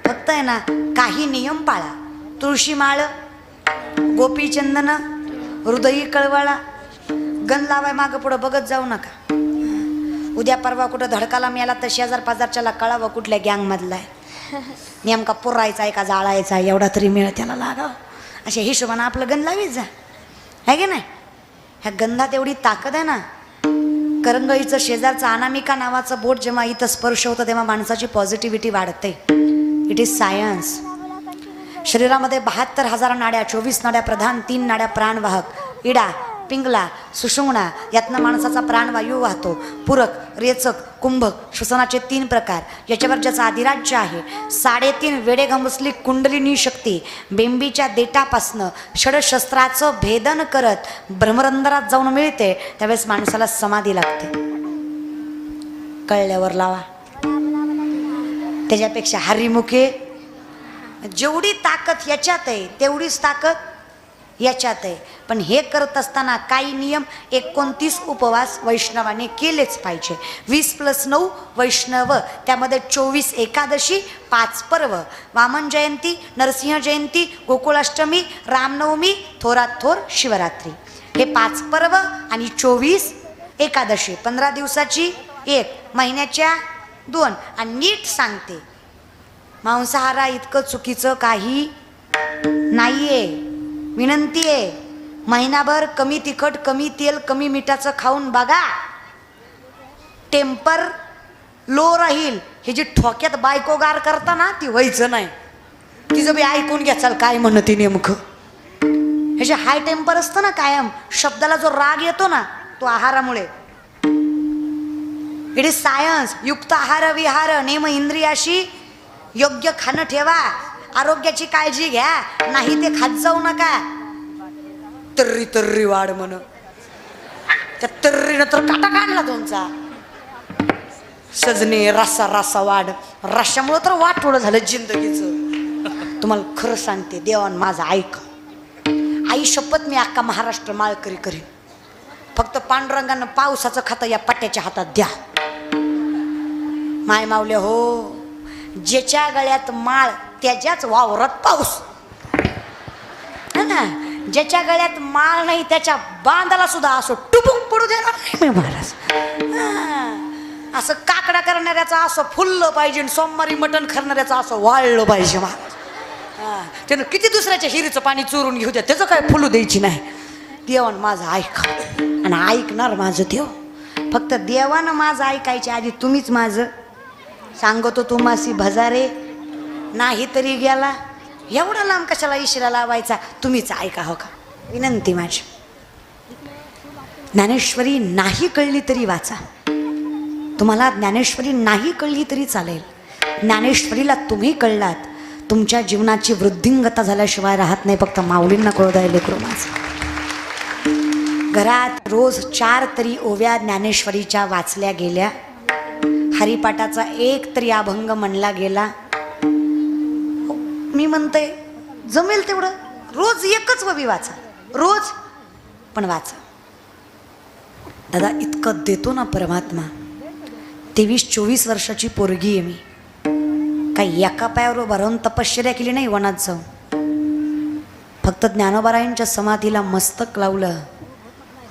फक्त आहे ना काही नियम पाळा. तुळशी माळ, गोपीचंदन, हृदयी कळवळा, गण लावाय मागं पुढं बघत जाऊ नका. उद्या परवा कुठं धडकाला मिळाला तर शेजार पाजारच्याला कळावं कुठल्या गँगमधला आहे. नेमका पुरायचा आहे का जाळायचा आहे एवढा तरी मिळ त्याला लागावं. अशा हिशोबानं आपलं गण लावीत जा, आहे की नाही. ह्या गंधात एवढी ताकद आहे ना. करंगळीचं शेजारचं अनामिका नावाचं बोट जेव्हा इथं स्पर्श होतं तेव्हा माणसाची पॉझिटिव्हिटी वाढते. It is science. शरीरामध्ये 72,000 नाड्या, 24 नाड्या प्रधान, 3 नाड्या प्राणवाहक. इडा, पिंगला, सुषुम्ना यातनं माणसाचा प्राणवायू वाहतो. पूरक, रेचक, कुंभक श्वसनाचे 3 प्रकार. याच्यावर ज्याचं अधिराज्य आहे. 3.5 वेडेगंबसली कुंडलिनी शक्ती बेंबीच्या देटापासनं षडशस्त्राचं भेदन करत ब्रह्मरंध्रात जाऊन मिळते. त्यावेळेस माणसाला समाधी लागते. कळल्यावर लावा. त्याच्यापेक्षा हरिमुखे जेवढी ताकद याच्यात आहे तेवढीच ताकद याच्यात आहे. पण हे करत असताना काही नियम. 29 उपवास वैष्णवाने केलेच पाहिजे. 20+9 वैष्णव. त्यामध्ये 24 एकादशी, 5 पर्व. वामन जयंती, नरसिंह जयंती, गोकुळाष्टमी, रामनवमी, थोरात थोर शिवरात्री. हे 5 पर्व आणि 24 एकादशी. 15 दिवसाची 1, महिन्याच्या 2. आणि नीट सांगते मांसाहारा इतकं चुकीचं काही नाहीये. विनंती आहे महिनाभर कमी तिखट, कमी तेल, कमी मिठाचं खाऊन बघा. टेम्पर लो राहील. हे जी ठोक्यात बायकोगार करता ना ती व्हायचं नाही. तिचं बी ऐकून घ्याचाल काय म्हणते नेमकं. हे जे हाय टेम्पर असतं ना कायम, शब्दाला जो राग येतो ना तो आहारामुळे. It is science. युक्त आहार विहार नेम इंद्रियाशी योग्य खाणं ठेवा. आरोग्याची काळजी घ्या. नाही ते खात जाऊ नका. तर्री तर्री वाढ म्हण. त्या तर्रीनं तर काटा काढला तुमचा. सजने रसा रसा वाढ. रशामुळं तर वाटोळं झालं जिंदगीचं. तुम्हाला खरं सांगते देवान माझं ऐका. आई शपथ मी अख्खा महाराष्ट्र माळकरी करीन. फक्त पांडुरंगानं पावसाचं खातं या पट्ट्याच्या हातात द्या. माय मावले हो. ज्याच्या गळ्यात माळ त्याच्याच वावरात पाऊस. ना ज्याच्या गळ्यात माळ नाही त्याच्या बांधाला सुद्धा असं टुबुक पडू देणार नाही महाराज. असं काकडा करणाऱ्याचं असं फुललं पाहिजे. सोमवारी मटण करणाऱ्याचं असं वाळलं पाहिजे महाराज. त्यानं किती दुसऱ्याच्या हिरीचं पाणी चोरून घेऊ द्या त्याचं काय फुलू द्यायची नाही. देवान माझं ऐका आणि ऐकणार माझं देव. फक्त देवानं माझं ऐकायच्या आधी तुम्हीच माझं सांगतो. तुम्हासी भजारे नाही तरी गेला. एवढा लांब कशाला इशारा लावायचा. तुम्हीच ऐका हो का. विनंती माझी. ज्ञानेश्वरी नाही कळली तरी वाचा. तुम्हाला ज्ञानेश्वरी नाही कळली तरी चालेल. ज्ञानेश्वरीला तुम्ही कळलात तुमच्या जीवनाची वृद्धिंगता झाल्याशिवाय राहत नाही. फक्त माऊलींना कळू द्यायला करू माझं. घरात रोज 4 तरी ओव्या ज्ञानेश्वरीच्या वाचल्या गेल्या. हरिपाठाचा 1 तरी अभंग म्हणला गेला. मी म्हणते जमेल तेवढं रोज 1च ओवी वाचा. रोज पण वाचा. दादा इतकं देतो ना परमात्मा. 23-24 वर्षाची पोरगी आहे मी. काही एका पायावर उभं राहून तपश्चर्या केली नाही वनात जाऊन. फक्त ज्ञानोबारायांच्या समाधीला मस्तक लावलं.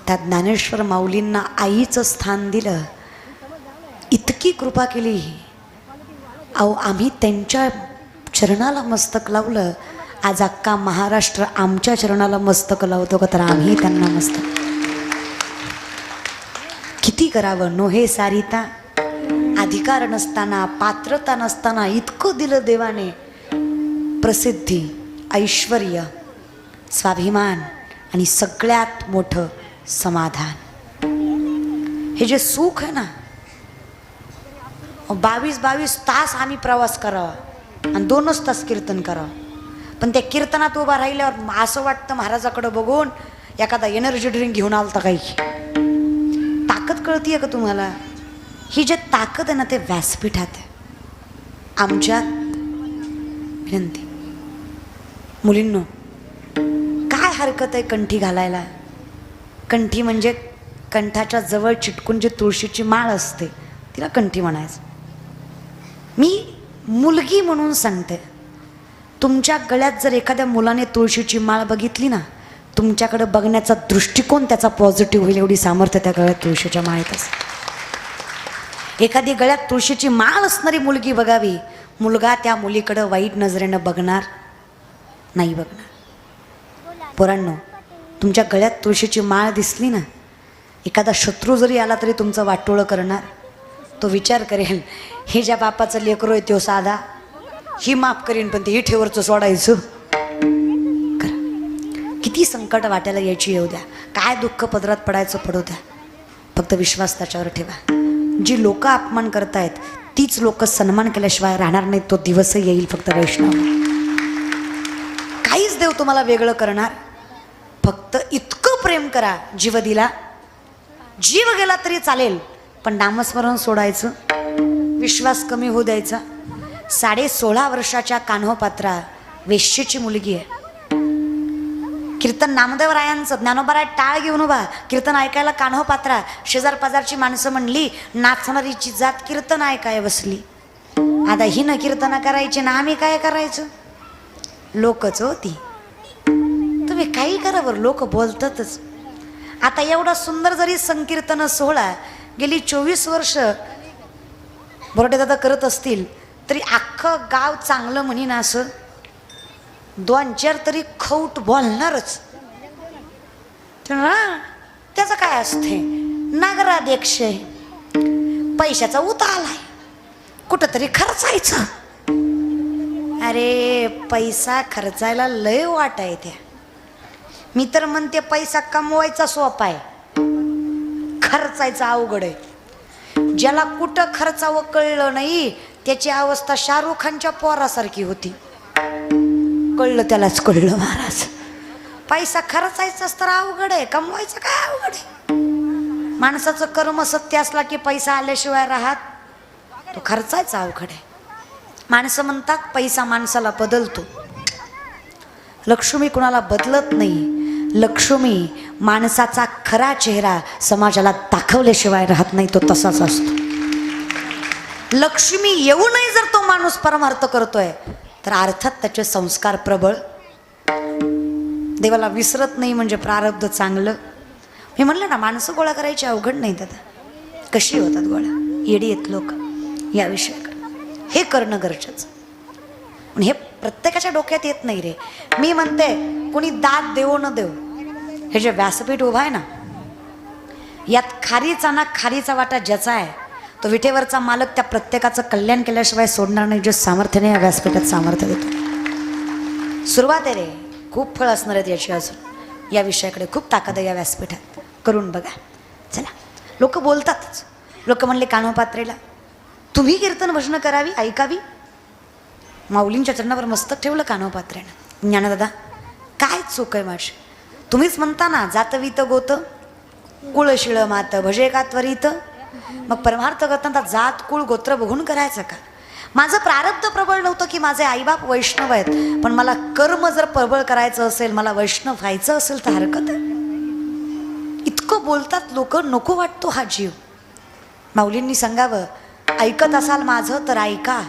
त्या ज्ञानेश्वर माऊलींना आईचं स्थान दिलं. इतकी कृपा केली. अहो आम्ही त्यांच्या चरणाला मस्तक लावलं. आज अख्खा महाराष्ट्र आमच्या चरणाला मस्तक लावतो का तर आम्ही त्यांना मस्तक. किती करावं. नोहे सारिता. अधिकार नसताना पात्रता नसताना इतकं दिलं देवाने. प्रसिद्धी, ऐश्वर्य, स्वाभिमान आणि सगळ्यात मोठं समाधान. हे जे सुख आहे ना, 22 तास आम्ही प्रवास करावा आणि 2च तास कीर्तन करावं, पण त्या कीर्तनात उभा राहिल्यावर असं वाटतं महाराजाकडे बघून एखादा एनर्जी ड्रिंक घेऊन आलता काही. ताकद कळतीये का तुम्हाला? ही जे ताकद आहे ना, ते व्यासपीठात आहे. आमच्या विनंती मुलींनो, काय हरकत आहे कंठी घालायला? कंठी म्हणजे कंठाच्या जवळ चिटकून जी तुळशीची माळ असते तिला कंठी म्हणायचं. मी मुलगी म्हणून सांगते, तुमच्या गळ्यात जर एखाद्या मुलाने तुळशीची माळ बघितली ना, तुमच्याकडे बघण्याचा दृष्टिकोन त्याचा पॉझिटिव्ह होईल, एवढी सामर्थ्य त्या गळ्यात तुळशीच्या माळेत असते. एखादी गळ्यात तुळशीची माळ असणारी मुलगी बघावी, मुलगा त्या मुलीकडे वाईट नजरेनं बघणार नाही, बघणार. पोरांनो, तुमच्या गळ्यात तुळशीची माळ दिसली ना, एखादा शत्रू जरी आला तरी तुमचं वाटोळं करणार. तो विचार करेल, हे ज्या बापाचं लेकरो आहे तो साधा, ही माफ करीन पण ते ही ठेवरचं सोडायचं. किती संकट वाट्याला यायची येऊ द्या, काय दुःख पदरात पडायचं पडू द्या, फक्त विश्वास त्याच्यावर ठेवा. जी लोक अपमान करतायत तीच लोक सन्मान केल्याशिवाय राहणार नाहीत. तो दिवसही येईल, फक्त वैष्णव. काहीच देव तुम्हाला वेगळं करणार, फक्त इतकं प्रेम करा, जीव दिला, जीव गेला तरी चालेल पण नामस्मरण सोडायचं, विश्वास कमी होऊ द्यायचा. 16.5 वर्षाच्या कान्होपात्रा वेश्येची मुलगी आहे. कीर्तन नामदेवरायांचं, ज्ञानोबाराय टाळ घेऊन उभा, कीर्तन ऐकायला कान्होपात्रा. शेजार पाजारची माणसं म्हणली, नाचणारीची जात कीर्तन ऐकाय बसली. आता ही न कीर्तन करायची ना आम्ही काय करायचं? लोकच होती. तुम्ही काही करा बरं, लोक बोलतातच. आता एवढा सुंदर जरी संकीर्तन सोहळा गेली 24 वर्ष बोरडे दादा करत असतील तरी अख्खं गाव चांगलं म्हणीन असं 2-4 तरी खौट बोलणारच. त्याचं काय असते, नगराध्यक्ष आहे, पैशाचा उता आलाय, कुठंतरी खर्चायचं. अरे पैसा खर्चायला लय वाट आहे त्या. मी तर म्हणते पैसा कमवायचा सोपा आहे, खर्चायचा अवघड आहे. ज्याला कुठं खर्चावं कळलं नाही त्याची अवस्था शाहरुख खानच्या पोरासारखी होती. कळलं त्यालाच कळलं महाराज. पैसा खर्चायचाच तर अवघड आहे, कमवायचं काय अवघड आहे? माणसाचं कर्म सत्य असला की पैसा आल्याशिवाय राहत, तो खर्चायचा अवघड आहे. माणसं म्हणतात पैसा माणसाला बदलतो, लक्ष्मी कुणाला बदलत नाही. लक्ष्मी माणसाचा खरा चेहरा समाजाला दाखवल्याशिवाय राहत नाही, तो तसाच असतो. लक्ष्मी येऊनही जर तो माणूस परमार्थ करतोय तर अर्थात त्याचे संस्कार प्रबळ. देवाला विसरत नाही म्हणजे प्रारब्ध चांगलं. मी म्हणलं ना, माणसं गोळा करायची अवघड नाही. दादा कशी होतात गोळा, येडी आहेत लोक या विषयाकडे. हे करणं गरजेचं, पण हे प्रत्येकाच्या डोक्यात येत नाही रे. मी म्हणते कोणी दाद देवो न देव, हे जे व्यासपीठ उभा आहे ना, यात खारीचा ना खारीचा वाटा ज्याचा आहे तो विठेवरचा मालक त्या प्रत्येकाचं कल्याण केल्याशिवाय सोडणार नाही. जे सामर्थ्याने या व्यासपीठात सामर्थ्य देतो. सुरुवात आहे रे, खूप फळ असणार आहेत याची. अजून या विषयाकडे खूप ताकद आहे या व्यासपीठात, करून बघा. चला, लोक बोलतातच. लोक म्हणले कान्होपात्रेला तुम्ही कीर्तन भजन करावी, ऐकावी. माऊलींच्या चरणावर मस्तक ठेवलं कान्होपात्रेनं. ज्ञानदादा काय चूक आहे माझी? तुम्हीच म्हणता ना, जातवीत गोत कुळशिळ मात भजे का त्वरित. मग परमार्थ करताना जात कुळ गोत्र बघून करायचं का? माझं प्रारब्ध प्रबळ नव्हतं की माझे आईबाप वैष्णव आहेत, पण मला कर्म जर प्रबळ करायचं असेल, मला वैष्णव व्हायचं असेल तर हरकत आहे. इतकं बोलतात लोक, नको वाटतो हा जीव. माऊलींनी सांगावं, ऐकत असाल माझं तर ऐका,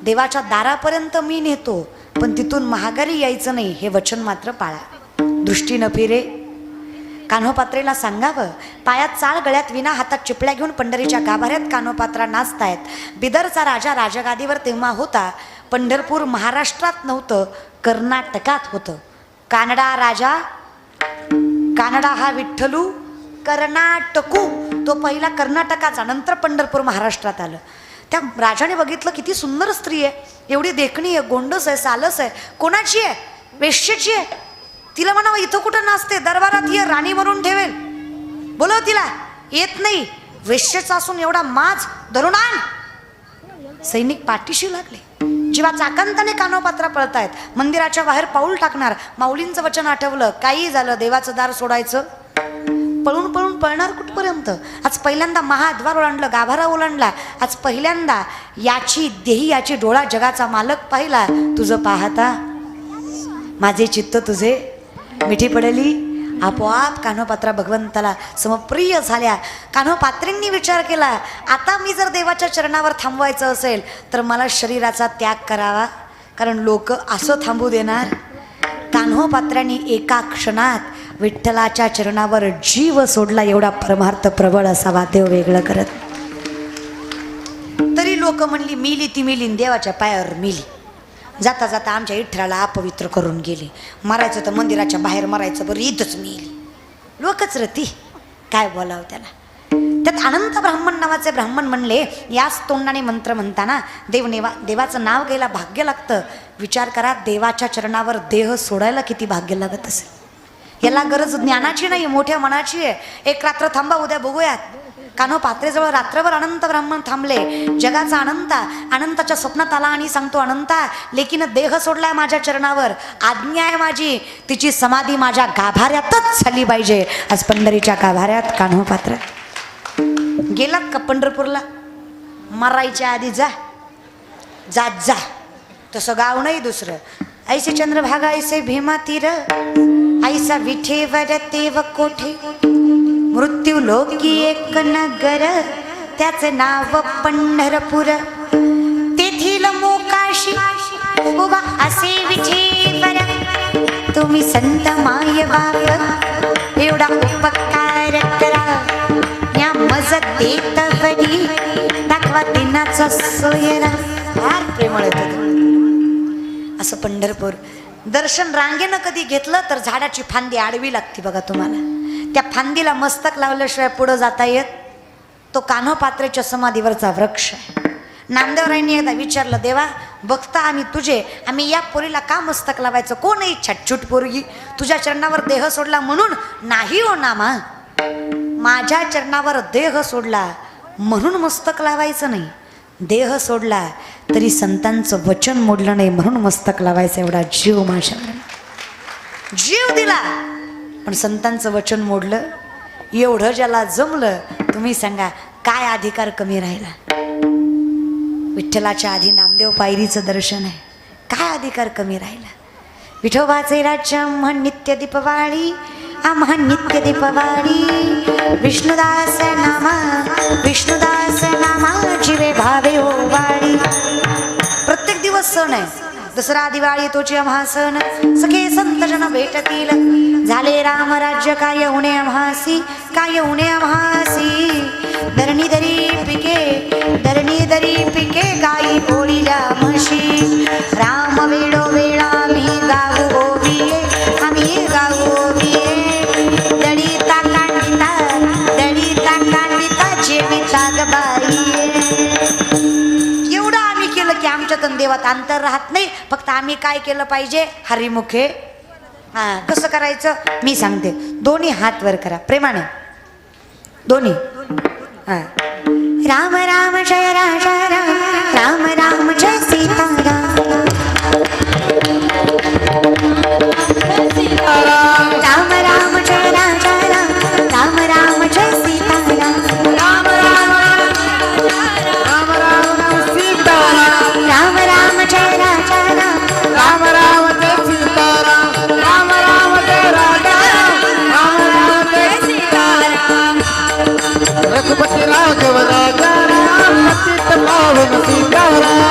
देवाच्या दारापर्यंत मी नेतो पण तिथून महागारी यायचं नाही, हे वचन मात्र पाळा. दृष्टी न फिरे. कान्होपात्रेला सांगावं, पायात चाळ, गळ्यात विना, हातात चिपळ्या घेऊन पंढरीच्या गाभाऱ्यात कान्होपात्रा नाचतायत. बिदरचा राजा राजगादीवर तेव्हा होता, पंढरपूर महाराष्ट्रात नव्हतं, कर्नाटकात होतं. कानडा राजा, कानडा हा विठ्ठलू, कर्नाटकू तो पहिला कर्नाटकाचा, नंतर पंढरपूर महाराष्ट्रात आलं. त्या राजाने बघितलं किती सुंदर स्त्री आहे, एवढी देखणी आहे, गोंडस आहे, सालस आहे. कोणाची आहे? वेश्येची आहे. तिला म्हणावं इथं कुठं नाचते, दरबारात ये, राणी म्हणून ठेवेल. बोलव तिला, येत नाही. वेश्येचा असून एवढा माज धरून आण. सैनिक पाठीशी लागले. जेव्हा चाकांताने कानोपात्रा पळतायत, मंदिराच्या बाहेर पाऊल टाकणार, माऊलींचं वचन आठवलं, काही झालं देवाचं दार सोडायचं. पळून पळून पळणार कुठपर्यंत. आज पहिल्यांदा महाद्वार ओलांडलं, गाभारा ओलांडला. आज पहिल्यांदा याची देही याची डोळा जगाचा मालक पाहिला. तुझं पाहता माझे चित्त तुझे मिठी पडली. आपोआप कान्होपात्रा भगवंताला समप्रिय झाल्या. कान्होपात्रींनी विचार केला, आता मी जर देवाच्या चरणावर थांबवायचं असेल तर मला शरीराचा त्याग करावा, कारण लोक असं थांबू देणार. कान्होपात्र्यांनी एका क्षणात विठ्ठलाच्या चरणावर जीव सोडला. एवढा परमार्थ प्रबळ असावा देव वेगळं करत. तरी लोक म्हणली मिली ती मिली, देवाच्या पायावर मिली. जाता जाता आमच्या विठ्ठलाला अपवित्र करून गेली. मरायचं तर मंदिराच्या बाहेर मरायचं, बरं इथंच मिली. लोकच रती, काय बोलावं त्याला. त्यात अनंत ब्राह्मण नावाचे ब्राह्मण म्हणले, याच तोंडाने मंत्र म्हणताना देवाचं नाव घ्यायला भाग्य लागतं. विचार करा, देवाच्या चरणावर देह सोडायला किती भाग्य लागत असेल. याला गरज ज्ञानाची नाही, मोठ्या मनाची आहे. एक रात्र थांबा, उद्या बघूयात. कान्होपात्रेजवळ रात्रभर अनंत ब्राह्मण थांबले. जगाचा अनंताच्या स्वप्नात आला आणि सांगतो, अनंता लेकीनं देह सोडलाय माझ्या चरणावर, आज्ञा आहे माझी, तिची समाधी माझ्या गाभाऱ्यातच झाली पाहिजे. आज पंढरीच्या गाभाऱ्यात कान्होपात्र गेलात का पंढरपूरला, मरायच्या आधी जात जा. तसं गाव नाही दुसरं. ऐसे चंद्रभागा ऐसे भीमा तीर, ऐसा विठेवर तेव कोठे, मृत्यू लोकी एक नगर, त्याचे नाव पंढरपूर. तेथील मोकाशी उभा असे विठेवर, तुम्ही संत माय बाप एवढा उपकार करा. या मज देत वडी दाखवा दिनाचा सोयरा. फार प्रेमळ येतं असं पंढरपूर. दर्शन रांगेनं कधी घेतलं तर झाडाची फांदी आडवी लागते बघा तुम्हाला. त्या फांदीला मस्तक लावल्याशिवाय पुढं जाता येत. तो कान्होपात्रेच्या समाधीवरचा वृक्ष आहे. नामदेवरायांनी एकदा विचारलं, देवा बघता आम्ही तुझे, आम्ही या पोरीला का मस्तक लावायचं. कोण ही छटछूट पोरगी, तुझ्या चरणावर देह सोडला म्हणून. नाही हो नामा, माझ्या चरणावर देह सोडला म्हणून मस्तक लावायचं नाही. देह सोडला तरी संतांचं वचन मोडलं नाही म्हणून मस्तक लावायचं. एवढा जीव माझ्या जीव दिला, पण संतांचं वचन मोडलं. एवढं ज्याला जमलं, तुम्ही सांगा काय अधिकार कमी राहिला. विठ्ठलाच्या आधी नामदेव पायरीचं दर्शन आहे, काय अधिकार कमी राहिला. विठोबाचे राज्य आम्हा नित्य दीपवाळी, आम्हा नित्य दीपवाळी. विष्णुदास नामा जीवे भावे ओवाळी. प्रत्येक दिवस सण आहे. दसरा दिवाळी तोची आम्हा सण, सखे संत जन भेटतील. झाले राम राज्य काय उणे आम्हासी, काय उणे आम्हासी. धरणी दरी पिके गाई ओळीला म्हशी. राम वेळो वेळा आम्ही गाऊ ओविये, आम्ही गाऊ ओविये. दळीता कांडिता जेविता गबाई. एवढं आम्ही केलं की आमच्यातून देवात अंतर राहत नाही. फक्त आम्ही काय केलं पाहिजे, हरिमुखे. कसं करायचं मी सांगते. दोन्ही हात वर करा प्रेमाने, दोन्ही. राम राम जय राम, राम राम जय सीताराम. राम राम जय राम, राम राम जय सीताराम. राम सीताराम, राम राम जय राम, राम राम जय सीताराम. राम राम जय राजा, राम राम जय सीताराम. रघुपति राघव राजा राम, पतित पावन सीताराम.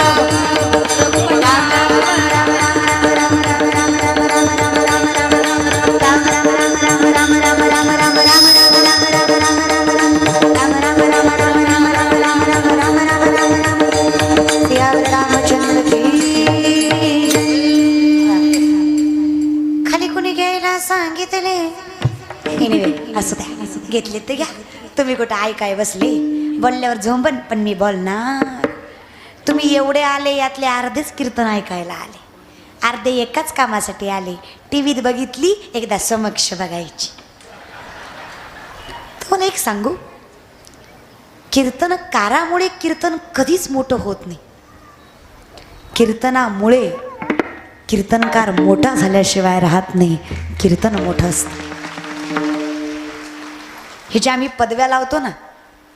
खाली कुणी घ्यायला सांगितले. असं द्या, घेतले ते घ्या. तुम्ही कुठं ऐकाय बसले, बोलल्यावर झोंबन, पण मी बोलणार. तुम्ही एवढे आले, यातले अर्धेच कीर्तन ऐकायला आले. अर्धे एकाच कामासाठी आले. टीव्हीत बघितली, एकदा समक्ष बघायची. तुम्हाला एक सांगू, कीर्तनकारामुळे कीर्तन कधीच मोठं होत नाही. कीर्तनामुळे कीर्तनकार मोठा झाल्याशिवाय राहत नाही. कीर्तन मोठं असतं. हे जे आम्ही पदव्या लावतो ना,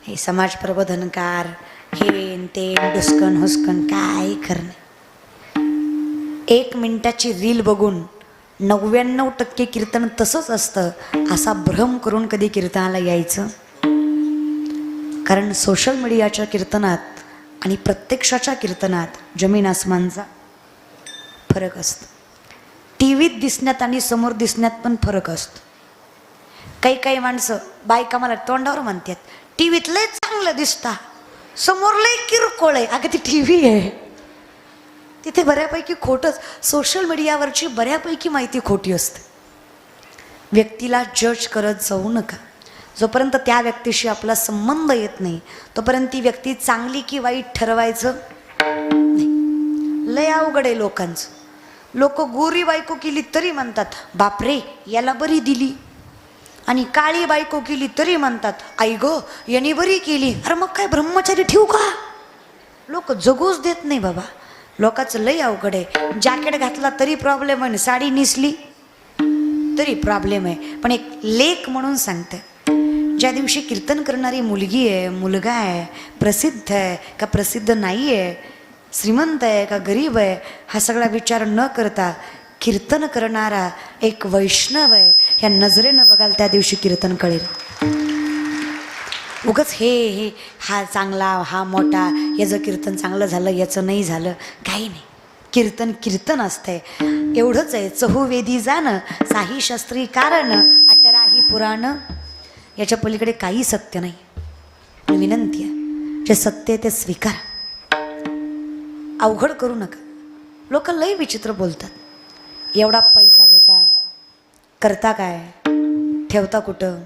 हे समाज प्रबोधनकार, हे ते डुस्कन हुस्कन, काय खरं नाही. 1 मिनिटाची रील बघून 99% कीर्तन तसंच असतं असा भ्रम करून कधी कीर्तनाला यायचं. कारण सोशल मीडियाच्या कीर्तनात आणि प्रत्यक्षाच्या कीर्तनात जमीन आसमानचा फरक असतो. टीव्हीत दिसण्यात आणि समोर दिसण्यात पण फरक असतो. काही काही माणसं, बायका मला तोंडावर म्हणतात, टीव्हीत लय चांगलं दिसता, समोर लय किरकोळ आहे. अगं ती टीव्ही आहे, तिथे बऱ्यापैकी खोटंच. सोशल मीडियावरची बऱ्यापैकी माहिती खोटी असते. व्यक्तीला जज करत जाऊ नका. जोपर्यंत त्या व्यक्तीशी आपला संबंध येत नाही तोपर्यंत ती व्यक्ती चांगली की वाईट ठरवायचं नाही. लय अवघड आहे लोकांचं. लोक गोरी बायको केली तरी म्हणतात बापरे याला बरी दिली, आणि काळी बायको केली तरी म्हणतात आई गो याने बरी केली. अरे मग काय ब्रह्मचारी ठेवू का? लोक जगूच देत नाही बाबा. लोकांचं लय अवघड आहे. जॅकेट घातला तरी प्रॉब्लेम आहे, साडी नेसली तरी प्रॉब्लेम आहे. पण एक लेख म्हणून सांगते, ज्या दिवशी कीर्तन करणारी मुलगी आहे, मुलगा आहे, प्रसिद्ध आहे का प्रसिद्ध नाही आहे, श्रीमंत आहे का गरीब आहे, हा सगळा विचार न करता कीर्तन करणारा एक वैष्णव आहे ह्या नजरेनं बघाल, त्या दिवशी कीर्तन कळेल. उगाच हे हा चांगला, हा मोठा, याचं कीर्तन चांगलं झालं, याचं नाही झालं, काही नाही. कीर्तन कीर्तन असतंय. एवढंच आहे, चहुवेदी जाणं, साही शास्त्री कारण, अटराही पुराण. याच्या पलीकडे काही सत्य नाही. विनंती आहे, जे सत्य आहे ते स्वीकार. अवघड करू नका. लोक लय विचित्र बोलतात. एवढा पैसा घेता, करता काय, ठेवता कुठं?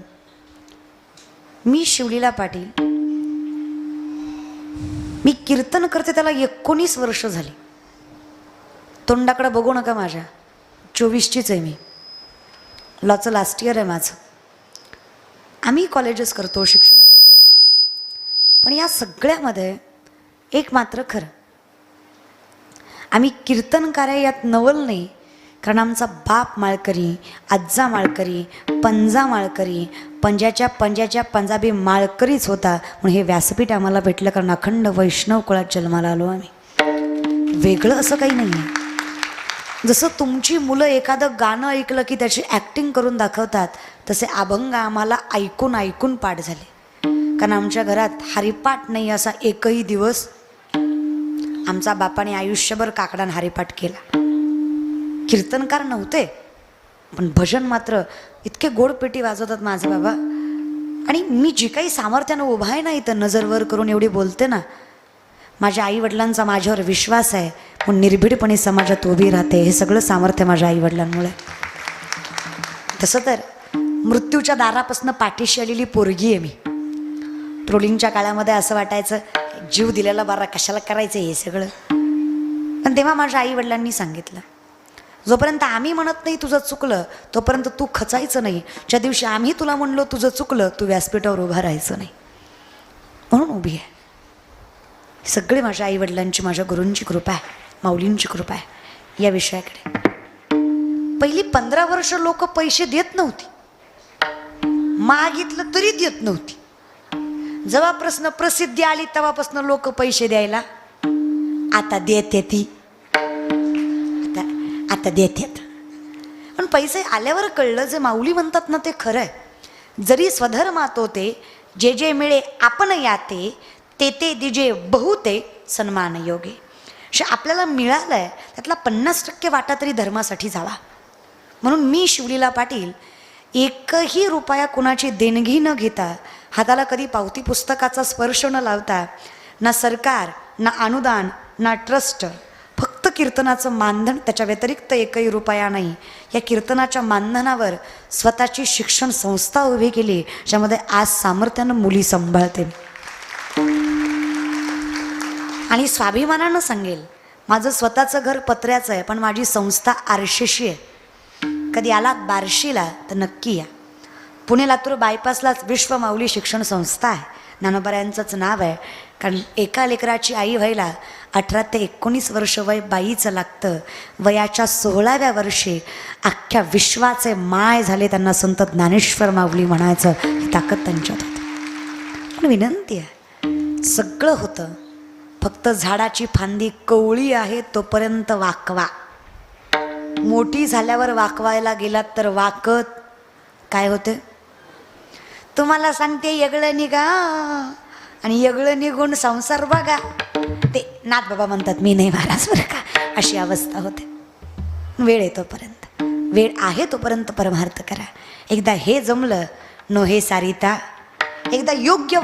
मी शिवलीला पाटील, मी कीर्तन करते त्याला 19 वर्ष झाली. तोंडाकडे बघू नका माझ्या, 24चीच आहे मी. लॉचं लास्ट इयर आहे माझं. आम्ही कॉलेजेस करतो, शिक्षण घेतो, पण या सगळ्यामध्ये एक मात्र खरं, आम्ही कीर्तनकार आहे यात नवल नाही. कारण आमचा बाप माळकरी, आज्जा माळकरी, पंजा माळकरी, पंजाच्या पंजाबी माळकरीच होता. म्हणून हे व्यासपीठ आम्हाला भेटलं, कारण अखंड वैष्णव कुळात जन्माला आलो आम्ही. वेगळं असं काही नाही आहे. जसं तुमची मुलं एखादं गाणं ऐकलं की त्याची ॲक्टिंग करून दाखवतात, तसे अभंग आम्हाला ऐकून ऐकून पाठ झाले. कारण आमच्या घरात हरिपाठ नाही असा एकही दिवस आमचा बापाने आयुष्यभर काकडान हरिपाठ केला. कीर्तनकार नव्हते, पण भजन मात्र इतके गोड पेटी वाजवतात माझे बाबा. आणि मी जी काही सामर्थ्यानं उभा आहे ना इथं, नजर वर करून एवढी बोलते ना, माझ्या आईवडिलांचा माझ्यावर विश्वास आहे म्हणून निर्भीडपणे समाजात उभी राहते. हे सगळं सामर्थ्य माझ्या आईवडिलांमुळे. तसं तर मृत्यूच्या दारापासून पाठीशी आलेली पोरगी आहे मी. ट्रोलिंगच्या काळामध्ये असं वाटायचं जीव दिलेला बारा कशाला करायचं हे सगळं. पण तेव्हा माझ्या आईवडिलांनी सांगितलं, जोपर्यंत आम्ही म्हणत नाही तुझं चुकलं तोपर्यंत तू खचायचं नाही. ज्या दिवशी आम्ही तुला म्हणलो तुझं चुकलं, तू व्यासपीठावर उभा राहायचं नाही. म्हणून उभी आहे. सगळे माझ्या आईवडिलांची, माझ्या गुरूंची कृपा आहे, माऊलींची कृपा आहे. या विषयाकडे पहिली 15 वर्ष लोक पैसे देत नव्हती, मागितलं तरी देत नव्हती. जेव्हा प्रसिद्धी आली तेव्हापासून लोक पैसे द्यायला आता देते. ती आता देतात. पण पैसे आल्यावर कळलं जे माऊली म्हणतात ना ते खरं आहे. जरी स्वधर्मात होते जे जे मिळे आपण याते, ते ते दिजे बहुते सन्मान योगे. आपल्याला मिळालं आहे त्यातला 50% वाटा तरी धर्मासाठी जावा. म्हणून मी शिवलीला पाटील एकही रुपया कुणाची देणगी न घेता, हाताला कधी पावती पुस्तकाचा स्पर्श न लावता, ना सरकार ना अनुदान ना ट्रस्ट, फक्त कीर्तनाचं मानधन, त्याच्या व्यतिरिक्त एकही रुपया नाही. या कीर्तनाच्या मानधनावर स्वतःची शिक्षण संस्था उभी केली, ज्यामध्ये आज सामर्थ्यानं मुली सांभाळते. आणि स्वाभिमानानं सांगेल, माझं स्वतःचं घर पत्र्याचं आहे, पण माझी संस्था आरशेशी आहे. कधी आलात बार्शीला तर नक्की या. पुणे लातूर बायपासलाच विश्व माऊली शिक्षण संस्था आहे. ज्ञानोबरायांचंच नाव आहे. कारण एका लेकराची आई व्हायला 18 ते 19 वर्ष वय बाईचं लागतं. वयाच्या 16व्या वर्षी अख्ख्या विश्वाचे माय झाले. त्यांना संत ज्ञानेश्वर माऊली म्हणायचं, ही ताकद त्यांच्यात होती. पण विनंती आहे, सगळं होतं, फक्त झाडाची फांदी कवळी आहे तोपर्यंत वाकवा. मोठी झाल्यावर वाकवायला गेलात तर वाकत काय होते तुम्हाला सांगते, येगळं निघा आणि येगळं निघून संसार बघा. ते नाथ बाबा म्हणतात, मी नाही महाराज बरं का, अशी अवस्था होते. वेळ येतोपर्यंत, वेळ आहे तोपर्यंत परमार्थ करा. एकदा हे जमलं नो हे सारिता, एकदा योग्य